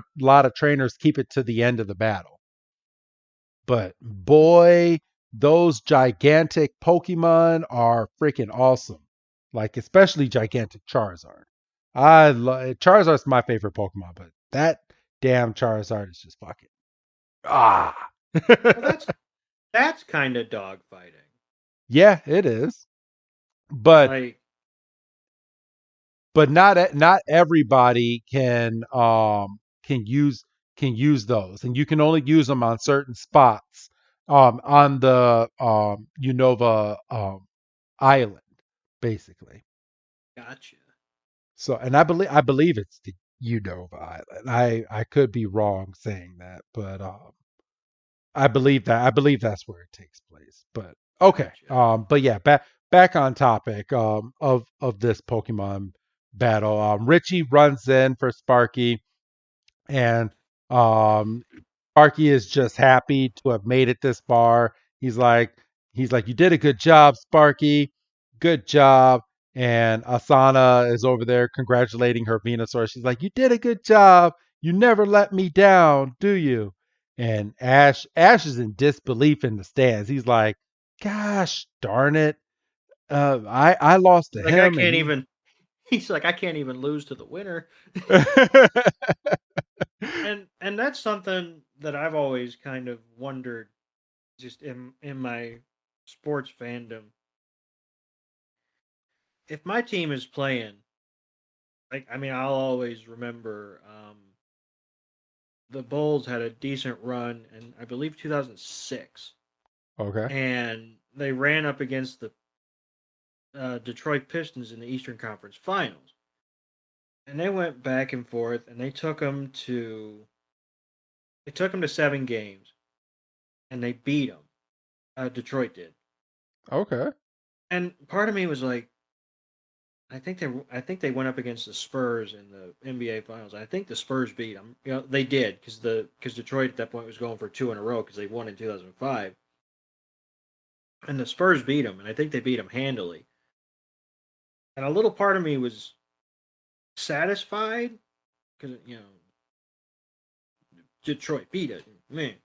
S3: of trainers keep it to the end of the battle. But boy, those gigantic Pokemon are freaking awesome. Like especially gigantic Charizard. Charizard's my favorite Pokemon, but that damn Charizard is just fucking ah.
S4: Well, that's kind of dogfighting.
S3: Yeah, it is. But
S4: Like,
S3: not everybody can use those, and you can only use them on certain spots on the Unova island, basically.
S4: gotcha.
S3: So, and I believe it's the Unova island. I could be wrong saying that, but I believe that's where it takes place. But okay.
S4: Gotcha.
S3: But yeah, back on topic of this Pokemon battle. Richie runs in for Sparky, and um Sparky is just happy to have made it this far. He's like, you did a good job, Sparky. Good job. And Asana is over there congratulating her Venusaur. She's like, you did a good job. You never let me down, do you? And Ash is in disbelief in the stands. He's like, gosh darn it. I lost to
S4: Like I
S3: him, and
S4: can't
S3: he
S4: even. He's like I can't even lose to the winner. And that's something that I've always kind of wondered, just in my sports fandom. If my team is playing, like I mean, I'll always remember the Bulls had a decent run in I believe 2006,
S3: Okay.
S4: and they ran up against the Detroit Pistons in the Eastern Conference Finals, and they went back and forth, and they took them to 7 games, and they beat them. Detroit did.
S3: Okay.
S4: And part of me was like, I think they went up against the Spurs in the NBA Finals. I think the Spurs beat them. You know, they did because Detroit at that point was going for 2 in a row because they won in 2005, and the Spurs beat them, and I think they beat them handily. And a little part of me was satisfied because Detroit beat it, man.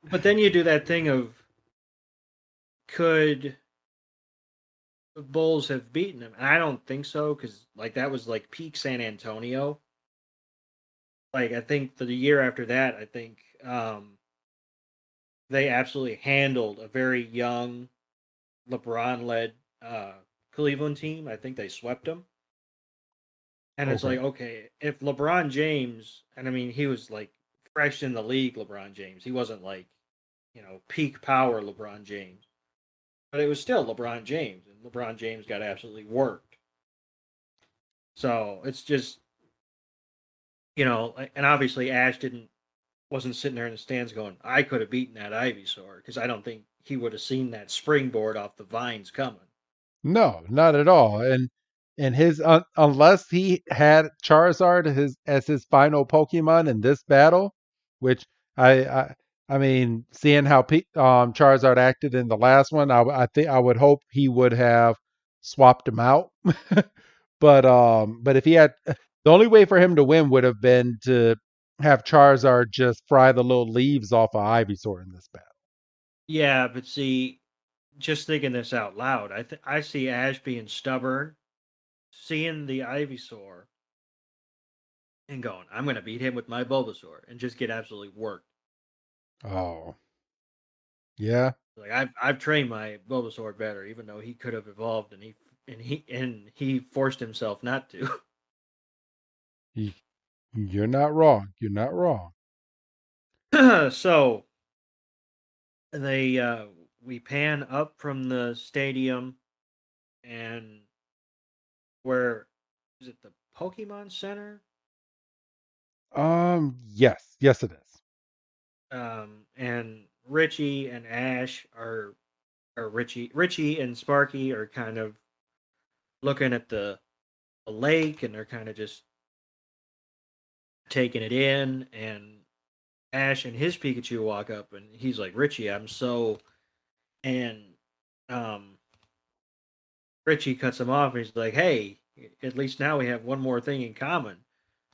S4: But then you do that thing of, could the Bulls have beaten them? And I don't think so, because like that was like peak San Antonio. Like I think the year after that, I think they absolutely handled a very young LeBron-led Cleveland team. I think they swept them. And it's
S3: Okay.
S4: like, okay, if LeBron James, and I mean, he was like fresh in the league, LeBron James. He wasn't like, peak power LeBron James. But it was still LeBron James, and LeBron James got absolutely worked. So it's just, and obviously Ash wasn't sitting there in the stands going, I could have beaten that Ivysaur, because I don't think he would have seen that springboard off the vines coming.
S3: No, not at all. And his unless he had Charizard as his final Pokemon in this battle, which I I, I mean, seeing how Charizard acted in the last one, I think I would hope he would have swapped him out. But if he had, the only way for him to win would have been to have Charizard just fry the little leaves off of Ivysaur in this battle.
S4: Yeah, but see, just thinking this out loud, I see Ash being stubborn, seeing the Ivysaur, and going, I'm going to beat him with my Bulbasaur, and just get absolutely worked.
S3: Oh, yeah.
S4: Like I've trained my Bulbasaur better, even though he could have evolved, and he forced himself not to.
S3: You- You're not wrong. You're not wrong.
S4: So they we pan up from the stadium, and where is it, the Pokemon Center?
S3: Yes, it is.
S4: And Richie and Ash or Richie and Sparky are kind of looking at the lake, and they're kind of just taking it in. And Ash and his Pikachu walk up, and he's like, "Richie, I'm so," and um, Richie cuts him off, and he's like, "Hey, at least now we have one more thing in common."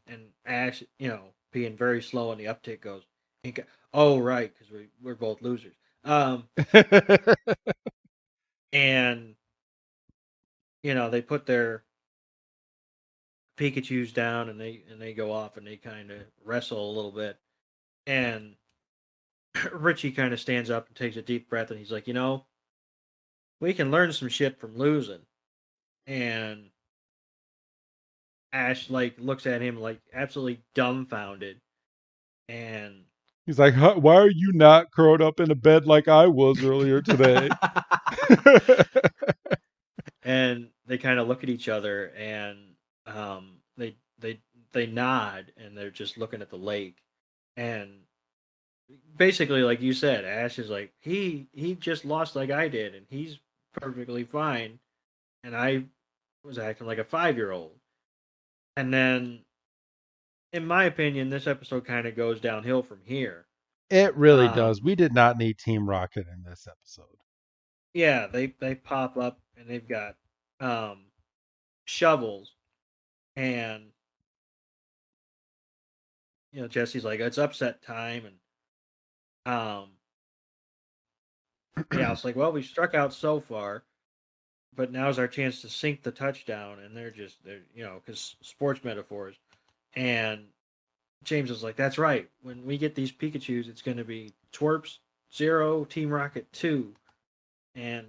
S4: And Ash, being very slow on the uptick, goes, "Oh, right, because we're both losers." And they put their Pikachu's down, and they go off, and they kind of wrestle a little bit. And Richie kind of stands up and takes a deep breath, and he's like, we can learn some shit from losing. And Ash looks at him absolutely dumbfounded, and
S3: he's like, "Why are you not curled up in a bed like I was earlier today?"
S4: And they kind of look at each other, and they nod, and they're just looking at the lake. And basically, like you said, Ash is like, he just lost like I did, and he's perfectly fine, and I was acting like a 5-year-old. And then, in my opinion, this episode kind of goes downhill from here.
S3: It really does. We did not need Team Rocket in this episode.
S4: Yeah, they pop up, and they've got shovels, and Jesse's like, "It's upset time," and yeah, it's like, well, we struck out so far, but now's our chance to sink the touchdown. And they're because sports metaphors. And James is like, "That's right. When we get these Pikachus, it's going to be Twerps 0, Team Rocket 2. And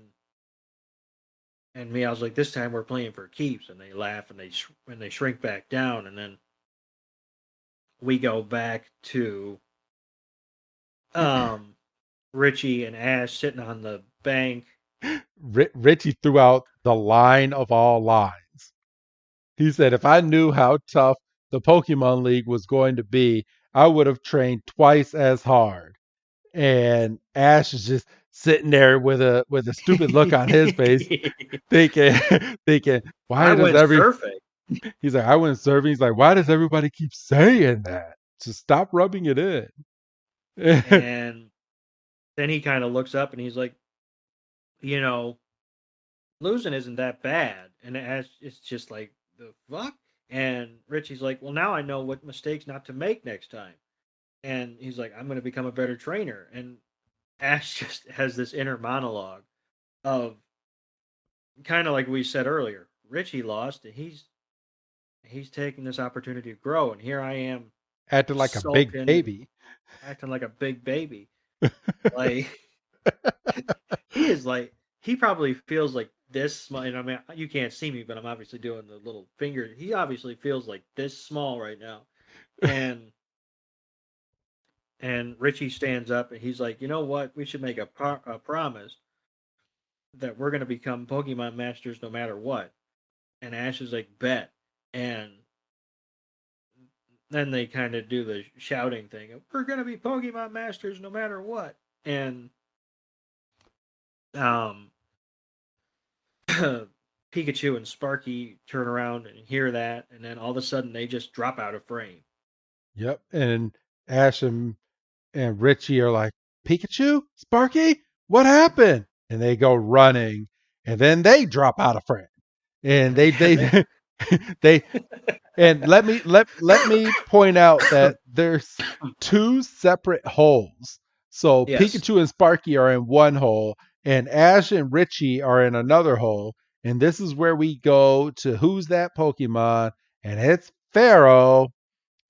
S4: me, I was like, "This time we're playing for keeps." And they laugh, and they shrink back down. And then we go back to Richie and Ash sitting on the bank.
S3: Richie threw out the line of all lines. He said, "If I knew how tough the Pokemon League was going to be, I would have trained twice as hard." And Ash is just sitting there with a stupid look on his face, thinking, "Why does
S4: surfing?"
S3: He's like, "I went surfing." He's like, "Why does everybody keep saying that? Just stop rubbing it in."
S4: And then he kind of looks up, and he's like, losing isn't that bad. And it's just like, the fuck? And Richie's like, "Well, now I know what mistakes not to make next time." And he's like, "I'm going to become a better trainer." And Ash just has this inner monologue of kind of like we said earlier. Richie lost, and he's taking this opportunity to grow. And here I am,
S3: acting like a big baby.
S4: Acting like a big baby. Like, he probably feels like this small. And I mean, you can't see me, but I'm obviously doing the little finger. He obviously feels like this small right now. And Richie stands up, and he's like, "You know what? We should make a promise that we're going to become Pokemon Masters no matter what." And Ash is like, "Bet." And then they kind of do the shouting thing of, "We're going to be Pokemon Masters no matter what." And Pikachu and Sparky turn around and hear that, and then all of a sudden they just drop out of frame.
S3: Yep. And Ash and Richie are like, "Pikachu? Sparky? What happened?" And they go running, and then they drop out of frame. And they and let me point out that there's 2 separate holes. So yes. Pikachu and Sparky are in one hole, and Ash and Richie are in another hole. And this is where we go to Who's That Pokemon? And it's Pharaoh,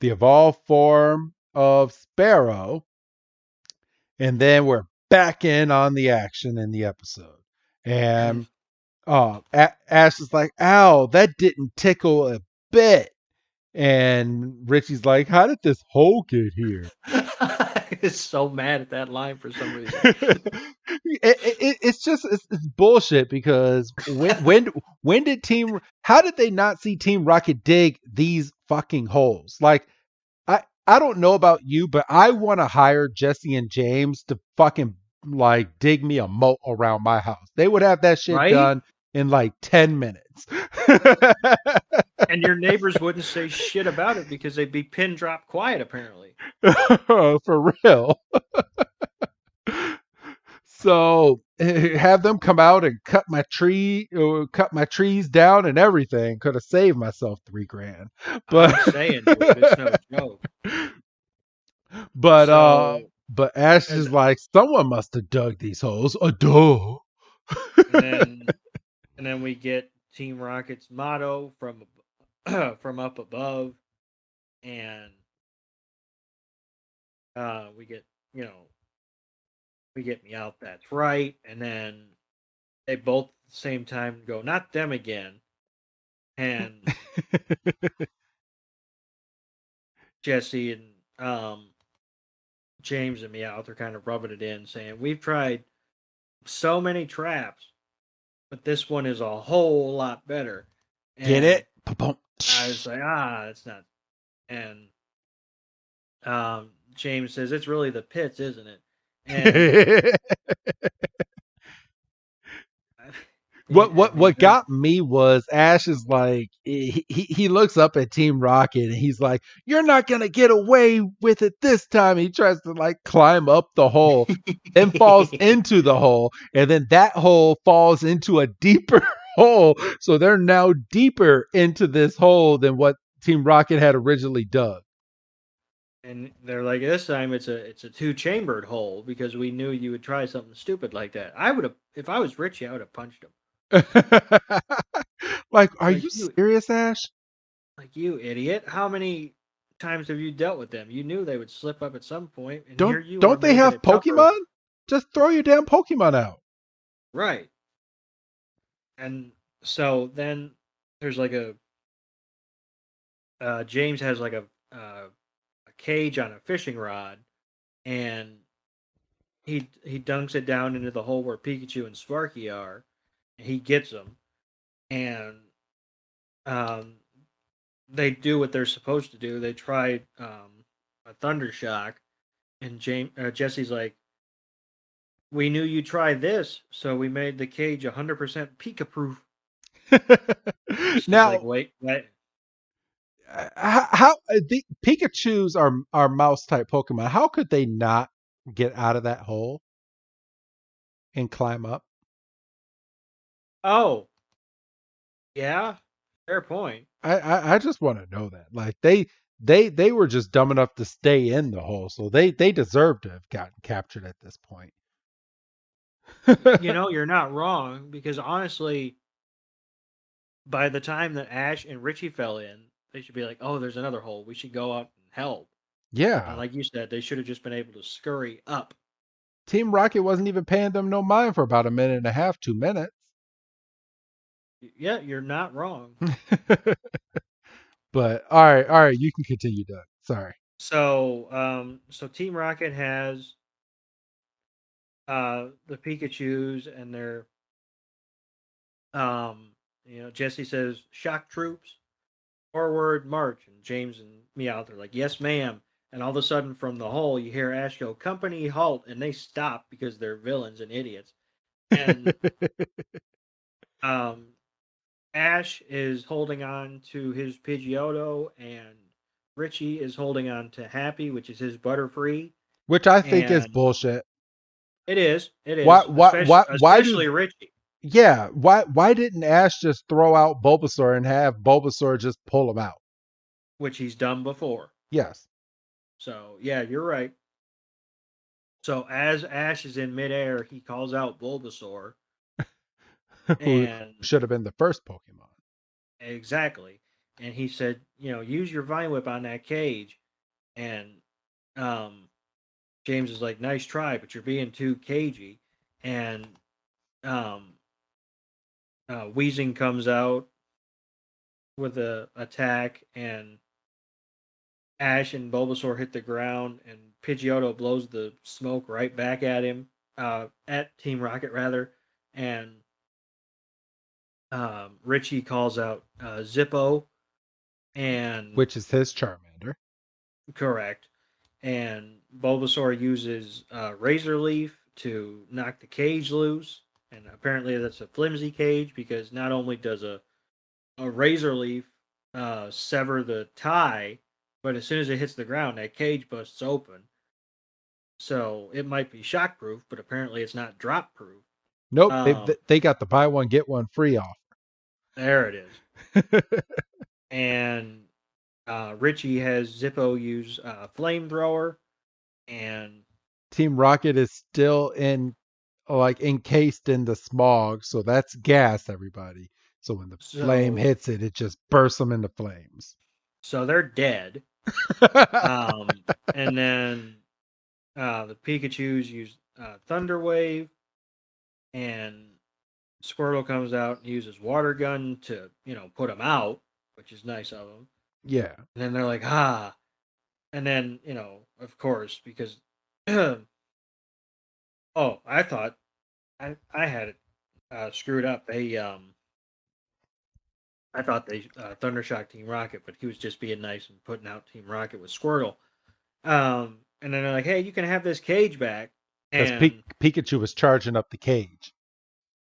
S3: the evolved form of Sparrow. And then we're back in on the action in the episode. And Ash is like, "Ow, that didn't tickle a bit." And Richie's like, "How did this hole get here?"
S4: He's so mad at that line for some reason.
S3: It's bullshit, because when did how did they not see Team Rocket dig these fucking holes? Like, I don't know about you, but I want to hire Jesse and James to fucking like dig me a moat around my house. They would have that shit
S4: Right?
S3: done in like 10 minutes.
S4: And your neighbors wouldn't say shit about it because they'd be pin drop quiet, apparently.
S3: For real. So have them come out and cut my trees down and everything. Could have saved myself $3,000.
S4: I'm
S3: But
S4: saying, dude, it's no joke.
S3: but
S4: So,
S3: but Ash
S4: as
S3: is like, someone must have dug these holes. A duh.
S4: and then and then we get Team Rocket's motto from from up above, and we get we get me out. That's right, and then they both at the same time go, not them again, and Jesse and James and Meowth are kind of rubbing it in, saying we've tried so many traps, but this one is a whole lot better.
S3: Get
S4: And
S3: it?
S4: I was like, that's not. And James says it's really the pits, isn't it? And
S3: What got me was Ash is like, he looks up at Team Rocket and he's like, "You're not gonna get away with it this time." He tries to like climb up the hole and falls into the hole, and then that hole falls into a deeper hole. So they're now deeper into this hole than what Team Rocket had originally dug.
S4: And they're like, this time it's a 2-chambered hole because we knew you would try something stupid like that. I would have, if I was Richie, I would have punched him.
S3: Like, are
S4: Like
S3: you
S4: you,
S3: serious, Ash?
S4: like you idiot! How many times have you dealt with them? You knew they would slip up at some point, and here you are
S3: Don't they
S4: making
S3: have
S4: it tougher.
S3: Pokemon? Just throw your damn Pokemon out.
S4: Right. And so then there's like a James has like a cage on a fishing rod, and he dunks it down into the hole where Pikachu and Sparky are. And he gets them, and they do what they're supposed to do. They try a thunder shock, and Jesse's like, "We knew you'd try this, so we made the cage 100% Pika proof." She's
S3: Now,
S4: like, "Wait, what?"
S3: how the Pikachu's are mouse type Pokemon? How could they not get out of that hole and climb up?
S4: Oh, yeah, fair point.
S3: I just want to know that. Like they were just dumb enough to stay in the hole, so they deserve to have gotten captured at this point.
S4: You're not wrong because honestly, by the time that Ash and Richie fell in, they should be like, "Oh, there's another hole. We should go out and help."
S3: Yeah.
S4: Like you said, they should have just been able to scurry up.
S3: Team Rocket wasn't even paying them no mind for about a minute and a half, 2 minutes.
S4: Yeah, you're not wrong.
S3: But all right, you can continue, Doug. Sorry.
S4: So Team Rocket has the Pikachu's and their Jesse says shock troops forward march, and James and Meowth are like, yes ma'am. And all of a sudden from the hole you hear Ash go, company halt, and they stop because they're villains and idiots. And Ash is holding on to his Pidgeotto, and Richie is holding on to Happy, which is his Butterfree.
S3: Which I think is
S4: And
S3: bullshit.
S4: It is.
S3: Especially
S4: Richie.
S3: Yeah, why didn't Ash just throw out Bulbasaur and have Bulbasaur just pull him out?
S4: Which he's done before.
S3: Yes.
S4: So yeah, you're right. So as Ash is in midair, he calls out Bulbasaur.
S3: Who
S4: And
S3: should have been the first Pokemon.
S4: exactly. And he said, use your Vine Whip on that cage. And James is like, nice try, but you're being too cagey. And Weezing comes out with a attack, and Ash and Bulbasaur hit the ground, and Pidgeotto blows the smoke right back at him, at Team Rocket rather, and Richie calls out Zippo, and
S3: Which is his Charmander.
S4: Correct. And Bulbasaur uses Razor Leaf to knock the cage loose. And apparently that's a flimsy cage because not only does a Razor Leaf sever the tie, but as soon as it hits the ground, that cage busts open. So it might be shockproof, but apparently it's not drop proof.
S3: Nope, they got the buy one get one free offer.
S4: There it is. And Richie has Zippo use flamethrower, and
S3: Team Rocket is still encased in the smog, so that's gas, everybody. So when the flame hits it, it just bursts them into flames.
S4: So they're dead. And then the Pikachus use Thunder Wave, and Squirtle comes out and uses Water Gun to, put them out, which is nice of them.
S3: Yeah.
S4: And then they're like, And then, of course, because I thought I had it screwed up. I thought they Thundershock Team Rocket, but he was just being nice and putting out Team Rocket with Squirtle. And then they're like, "Hey, you can have this cage back."
S3: Because Pikachu was charging up the cage.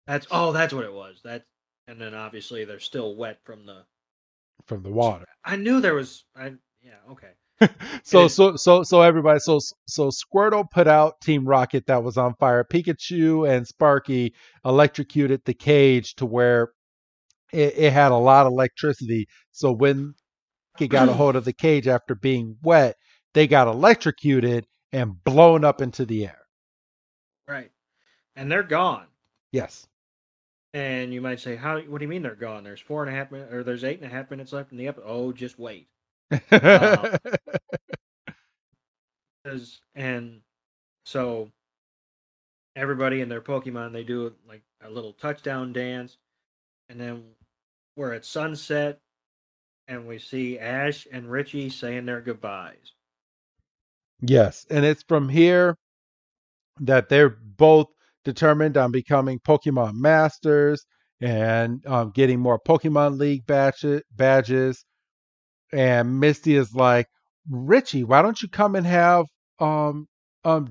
S4: That's what it was. And then obviously they're still wet from the
S3: water.
S4: I knew there was. Okay.
S3: So everybody, so Squirtle put out Team Rocket that was on fire. Pikachu and Sparky electrocuted the cage to where it had a lot of electricity. So when it got a hold of the cage after being wet, they got electrocuted and blown up into the air.
S4: Right. And they're gone.
S3: Yes.
S4: And you might say, what do you mean they're gone? There's 4.5 minutes, or there's 8.5 minutes left in the episode. Oh, just wait. And so everybody and their Pokemon, they do like a little touchdown dance, and then we're at sunset, and we see Ash and Richie saying their goodbyes.
S3: Yes, and it's from here that they're both determined on becoming Pokemon Masters and getting more Pokemon League badges. And Misty is like, Richie, why don't you come and have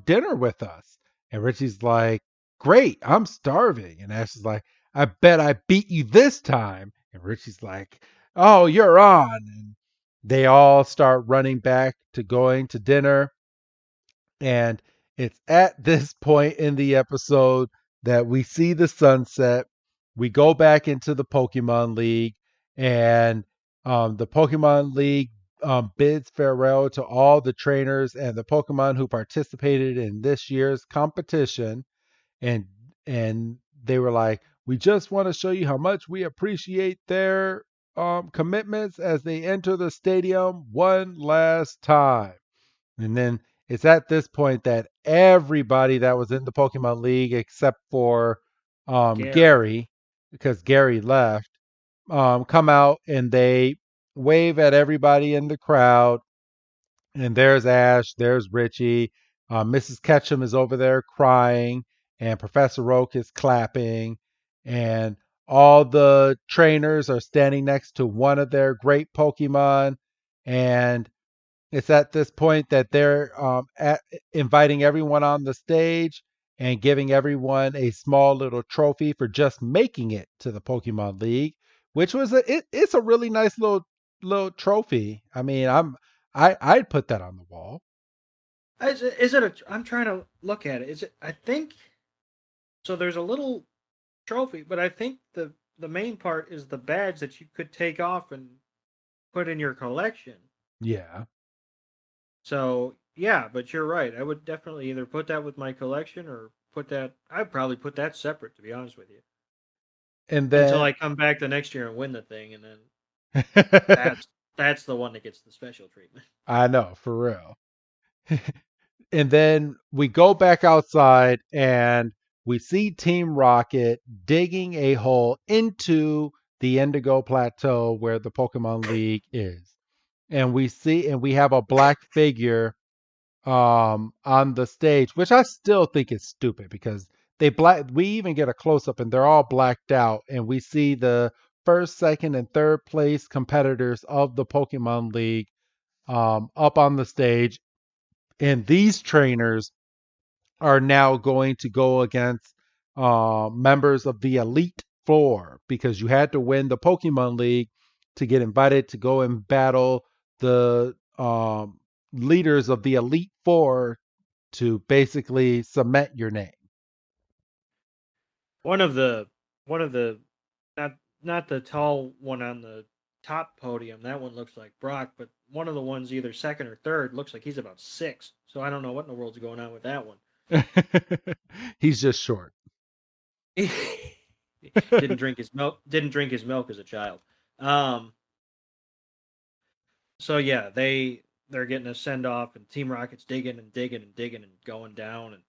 S3: dinner with us? And Richie's like, great, I'm starving. And Ash is like, I bet I beat you this time. And Richie's like, oh, you're on. And they all start running back to going to dinner. And it's at this point in the episode that we see the sunset. We go back into the Pokemon League, and the Pokemon League bids farewell to all the trainers and the Pokemon who participated in this year's competition. And they were like, we just want to show you how much we appreciate their commitments as they enter the stadium one last time. And then it's at this point that everybody that was in the Pokemon League except for Gary, because Gary left, come out and they wave at everybody in the crowd. And there's Ash, there's Richie. Mrs. Ketchum is over there crying, and Professor Oak is clapping. And all the trainers are standing next to one of their great Pokemon. And it's at this point that they're inviting everyone on the stage and giving everyone a small little trophy for just making it to the Pokemon League, which was it's a really nice little trophy. I mean, I'd put that on the wall.
S4: I'm trying to look at it. I think so. There's a little trophy, but I think the main part is the badge that you could take off and put in your collection.
S3: Yeah.
S4: So, yeah, but you're right. I would definitely either put that with my collection or I'd probably put that separate, to be honest with you.
S3: And then
S4: until I come back the next year and win the thing, and then that's the one that gets the special treatment.
S3: I know, for real. And then we go back outside and we see Team Rocket digging a hole into the Indigo Plateau where the Pokemon League is. And we have a black figure on the stage, which I still think is stupid because we even get a close up and they're all blacked out, and we see the first, second, and third place competitors of the Pokemon League up on the stage, and these trainers are now going to go against members of the Elite Four, because you had to win the Pokemon League to get invited to go and battle the leaders of the Elite Four to basically cement your name.
S4: One of the not not the tall one on the top podium. That one looks like Brock, but one of the ones either second or third looks like he's about 6. So I don't know what in the world's going on with that one.
S3: He's just short.
S4: Didn't drink his milk. Didn't drink his milk as a child. So yeah, they're getting a send off, and Team Rocket's digging and digging and digging and going down, and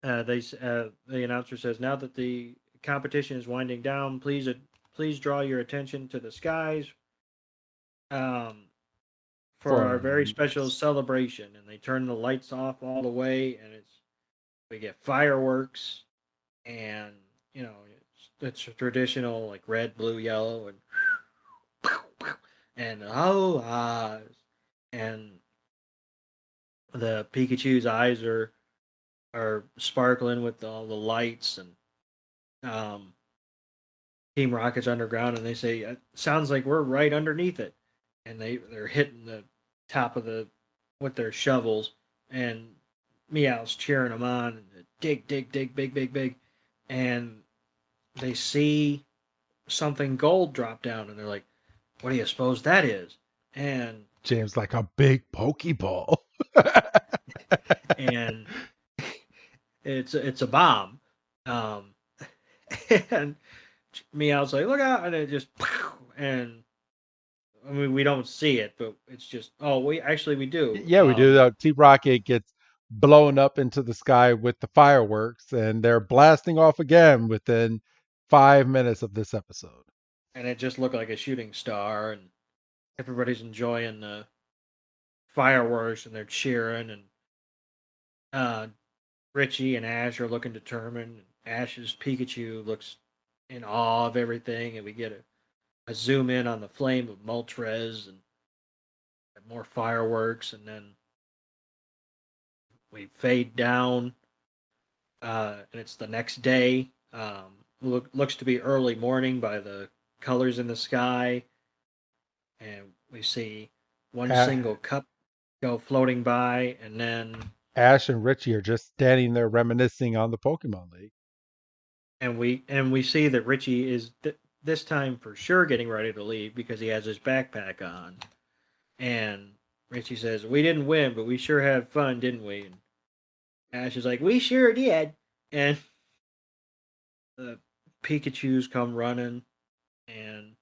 S4: the announcer says, now that the competition is winding down, please draw your attention to the skies for our very special celebration. And they turn the lights off all the way, and we get fireworks, and it's traditional, like red, blue, yellow, and and the Pikachu's eyes are sparkling with all the lights, and Team Rocket's underground, and they say, it sounds like we're right underneath it, and they're hitting the top of with their shovels, and Meow's cheering them on, and dig, dig, dig, big, big, big, and they see something gold drop down, and they're like, what do you suppose that is? And
S3: James, like a big Pokeball.
S4: And it's a bomb. And Meow's like, look out, and it just, and I mean, we don't see it, but it's just, we do.
S3: Yeah, we do. Team Rocket gets blown up into the sky with the fireworks, and they're blasting off again within 5 minutes of this episode.
S4: And it just looked like a shooting star, and everybody's enjoying the fireworks, and they're cheering, and Richie and Ash are looking determined. Ash's Pikachu looks in awe of everything, and we get a zoom in on the flame of Moltres, and more fireworks, and then we fade down, and it's the next day. Looks to be early morning by the colors in the sky, and we see one single cup go floating by, and then
S3: Ash and Richie are just standing there reminiscing on the Pokemon League.
S4: And we see that Richie is this time for sure getting ready to leave because he has his backpack on. And Richie says, we didn't win, but we sure had fun, didn't we? And Ash is like, we sure did. And the Pikachus come running, and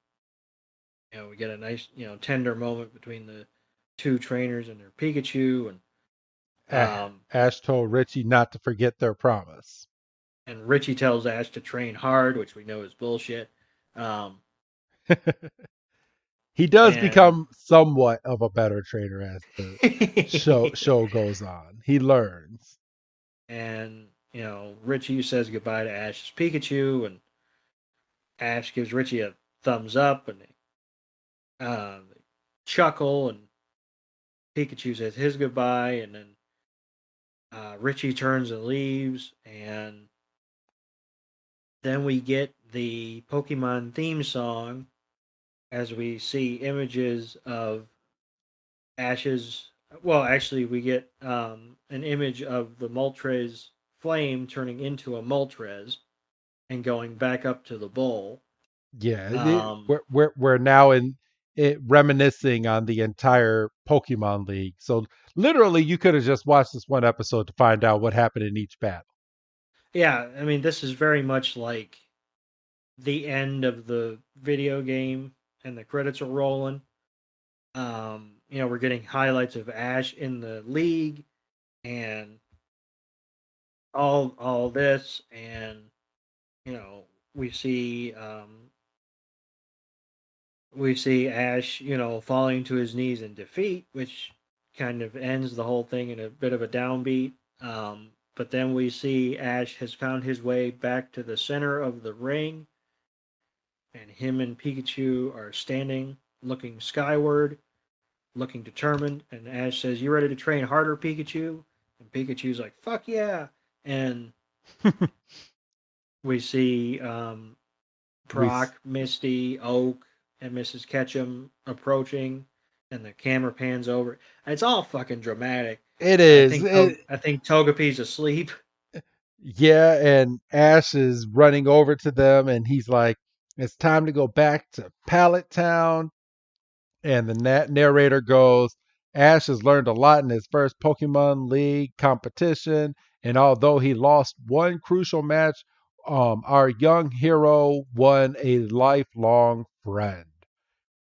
S4: we get a nice, tender moment between the two trainers and their Pikachu, and
S3: Ash told Richie not to forget their promise.
S4: And Richie tells Ash to train hard, which we know is bullshit.
S3: He does become somewhat of a better trainer as the show goes on. He learns.
S4: And, Richie says goodbye to Ash's Pikachu, and Ash gives Richie a thumbs up, and they chuckle, and Pikachu says his goodbye, and then Richie turns and leaves, and then we get the Pokemon theme song as we see images of Ash's. Well, actually, we get an image of the Moltres flame turning into a Moltres and going back up to the bowl.
S3: Yeah, we're now in it reminiscing on the entire Pokemon League. So literally, you could have just watched this one episode to find out what happened in each battle.
S4: Yeah, I mean, this is very much like the end of the video game, and the credits are rolling. We're getting highlights of Ash in the league, and all this, and we see Ash, falling to his knees in defeat, which kind of ends the whole thing in a bit of a downbeat. But then we see Ash has found his way back to the center of the ring, and him and Pikachu are standing, looking skyward, looking determined. And Ash says, "You ready to train harder, Pikachu?" And Pikachu's like, "Fuck yeah!" And we see
S3: we
S4: Brock, Misty, Oak, and Mrs. Ketchum approaching, and the camera pans over. It's all fucking dramatic.
S3: it
S4: I
S3: is
S4: think
S3: it,
S4: I think Togepi's asleep.
S3: yeah, and Ash is running over to them, and he's like, "It's time to go back to Pallet Town." And the narrator goes, Ash has learned a lot in his first Pokemon League competition, and although he lost one crucial match, our young hero won a lifelong friend.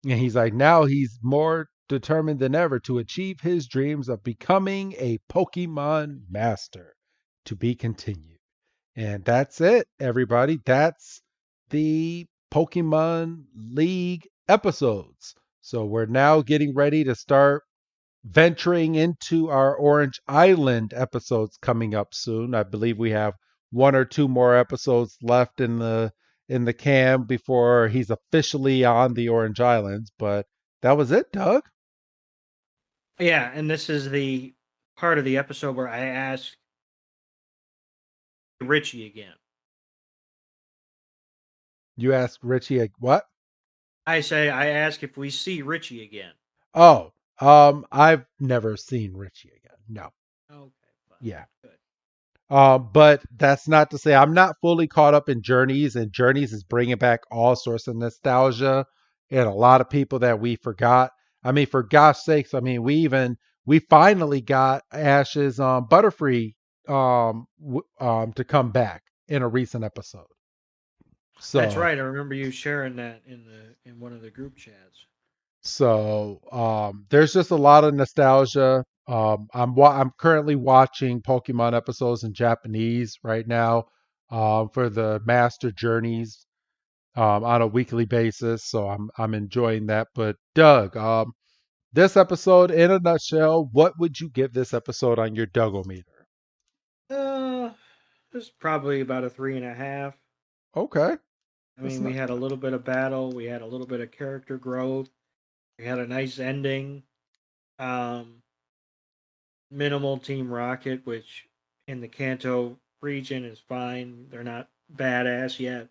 S3: And he's like, now he's more determined than ever to achieve his dreams of becoming a Pokemon master. To be continued. And that's it, everybody. That's the Pokemon League episodes. So we're now getting ready to start venturing into our Orange Island episodes coming up soon. I believe we have one or two more episodes left in the can before he's officially on the Orange Islands, but that was it, Doug.
S4: Yeah, and this is the part of the episode where I ask Richie again.
S3: You asked Richie what?
S4: I ask if we see Richie again.
S3: Oh, I've never seen Richie again. No.
S4: Okay, fine.
S3: Yeah.
S4: Good.
S3: But that's not to say I'm not fully caught up in Journeys, and Journeys is bringing back all sorts of nostalgia and a lot of people that we forgot. I mean, for gosh sakes, I mean, we finally got Ash's Butterfree to come back in a recent episode.
S4: That's
S3: So
S4: right. I remember you sharing that in one of the group chats.
S3: There's just a lot of nostalgia. I'm currently watching Pokemon episodes in Japanese right now for the Master Journeys on a weekly basis. So I'm enjoying that. But Doug, this episode in a nutshell, what would you give this episode on your Dougometer?
S4: It's probably about a 3.5.
S3: Okay,
S4: I
S3: that's
S4: mean, we
S3: not
S4: had a little bit of battle. We had a little bit of character growth. We had a nice ending. Um, Minimal Team Rocket, which in the Kanto region is fine. They're not badass yet.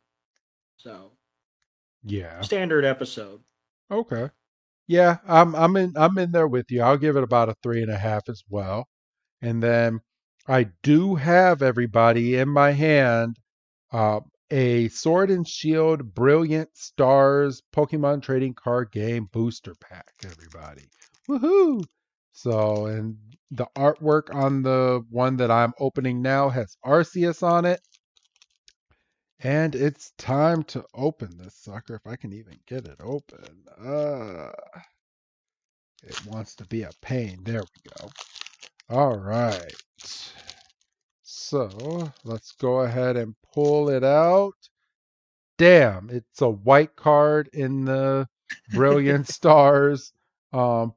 S4: So
S3: yeah.
S4: standard episode.
S3: Okay. Yeah, I'm in there with you. I'll give it about a 3.5 as well. And then I do have everybody in my hand uh, a Sword and Shield Brilliant Stars Pokemon Trading Card Game Booster Pack, everybody. Woohoo! So, and the artwork on the one that I'm opening now has Arceus on it. And it's time to open this sucker, if I can even get it open. It wants to be a pain. There we go. All right. So let's go ahead and pull it out. Damn, it's a white card in the Brilliant Stars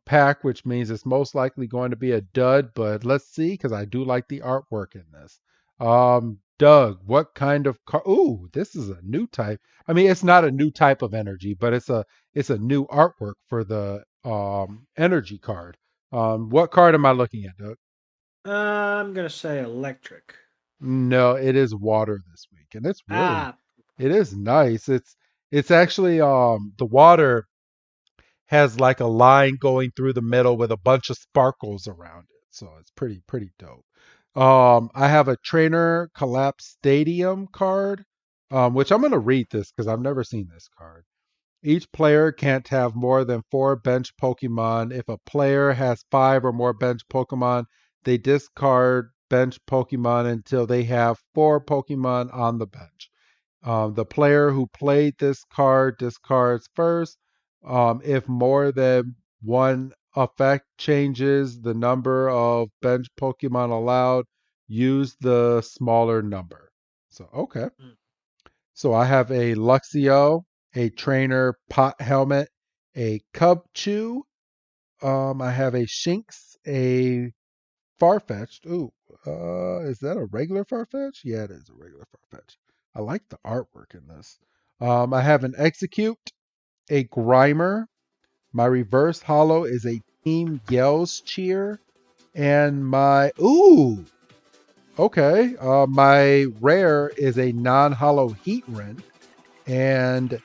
S3: pack, which means it's most likely going to be a dud, but let's see, because I do like the artwork in this. Doug, what kind of card? Ooh, this is a new type. I mean, it's not a new type of energy, but it's a new artwork for the energy card. What card am I looking at, Doug?
S4: I'm gonna say electric.
S3: No, it is water this week, and it's really
S4: Ah,
S3: it is nice. It's actually the water has like a line going through the middle with a bunch of sparkles around it. So it's pretty dope. I have a Trainer Collapse Stadium card, which I'm gonna read this because I've never seen this card. Each player can't have more than 4 bench Pokemon. If a player has 5 or more bench Pokemon, they discard bench Pokemon until they have 4 Pokemon on the bench. The player who played this card discards first. If more than one effect changes the number of bench Pokemon allowed, use the smaller number. So, okay.
S4: mm,
S3: So I have a Luxio, a Trainer Pot Helmet, a Cubchoo. I have a Shinx, a Farfetch'd. Ooh, is that a regular Farfetch? Yeah, it is a regular Farfetch. I like the artwork in this. I have an Execute, a Grimer. My reverse holo is a Team Yells Cheer. And my my rare is a non-holo Heatran. And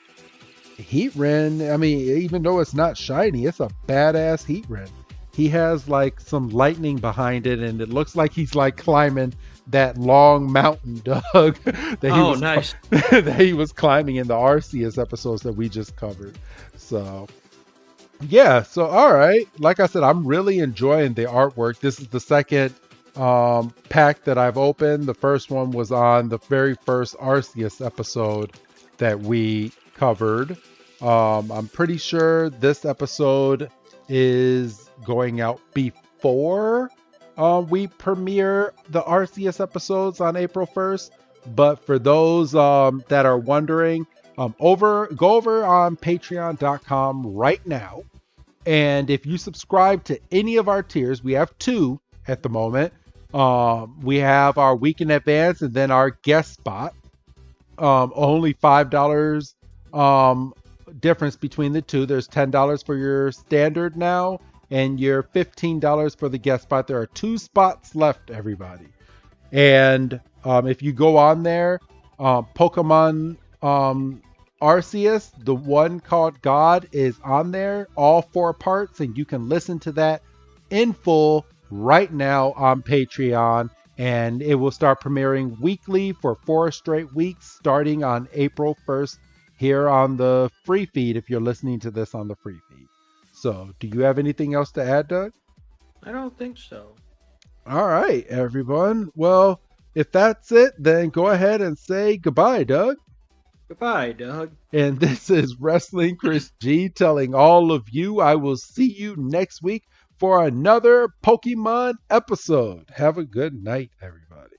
S3: Heatran, I mean, even though it's not shiny, it's a badass Heatran. He has like some lightning behind it, and it looks like he's like climbing that long mountain, Doug.
S4: Nice.
S3: That he was climbing in the Arceus episodes that we just covered. So yeah, so all right. Like I said, I'm really enjoying the artwork. This is the second pack that I've opened. The first one was on the very first Arceus episode that we covered. I'm pretty sure this episode is going out before we premiere the Arceus episodes on April 1st. But for those that are wondering, go over on patreon.com right now. And if you subscribe to any of our tiers, we have 2 at the moment. We have our week in advance and then our guest spot. Only $5 difference between the 2. There's $10 for your standard now and your $15 for the guest spot. There are 2 spots left, everybody. And if you go on there, Pokemon Arceus, the one called God, is on there, all 4 parts, and you can listen to that in full right now on Patreon, and it will start premiering weekly for 4 straight weeks starting on April 1st here on the free feed if you're listening to this on the free feed. So, do you have anything else to add, Doug?
S4: I don't think so.
S3: All right, everyone. Well, if that's it, then go ahead and say goodbye, Doug.
S4: Goodbye, Doug.
S3: And this is Wrestling Chris G telling all of you I will see you next week for another Pokemon episode. Have a good night, everybody.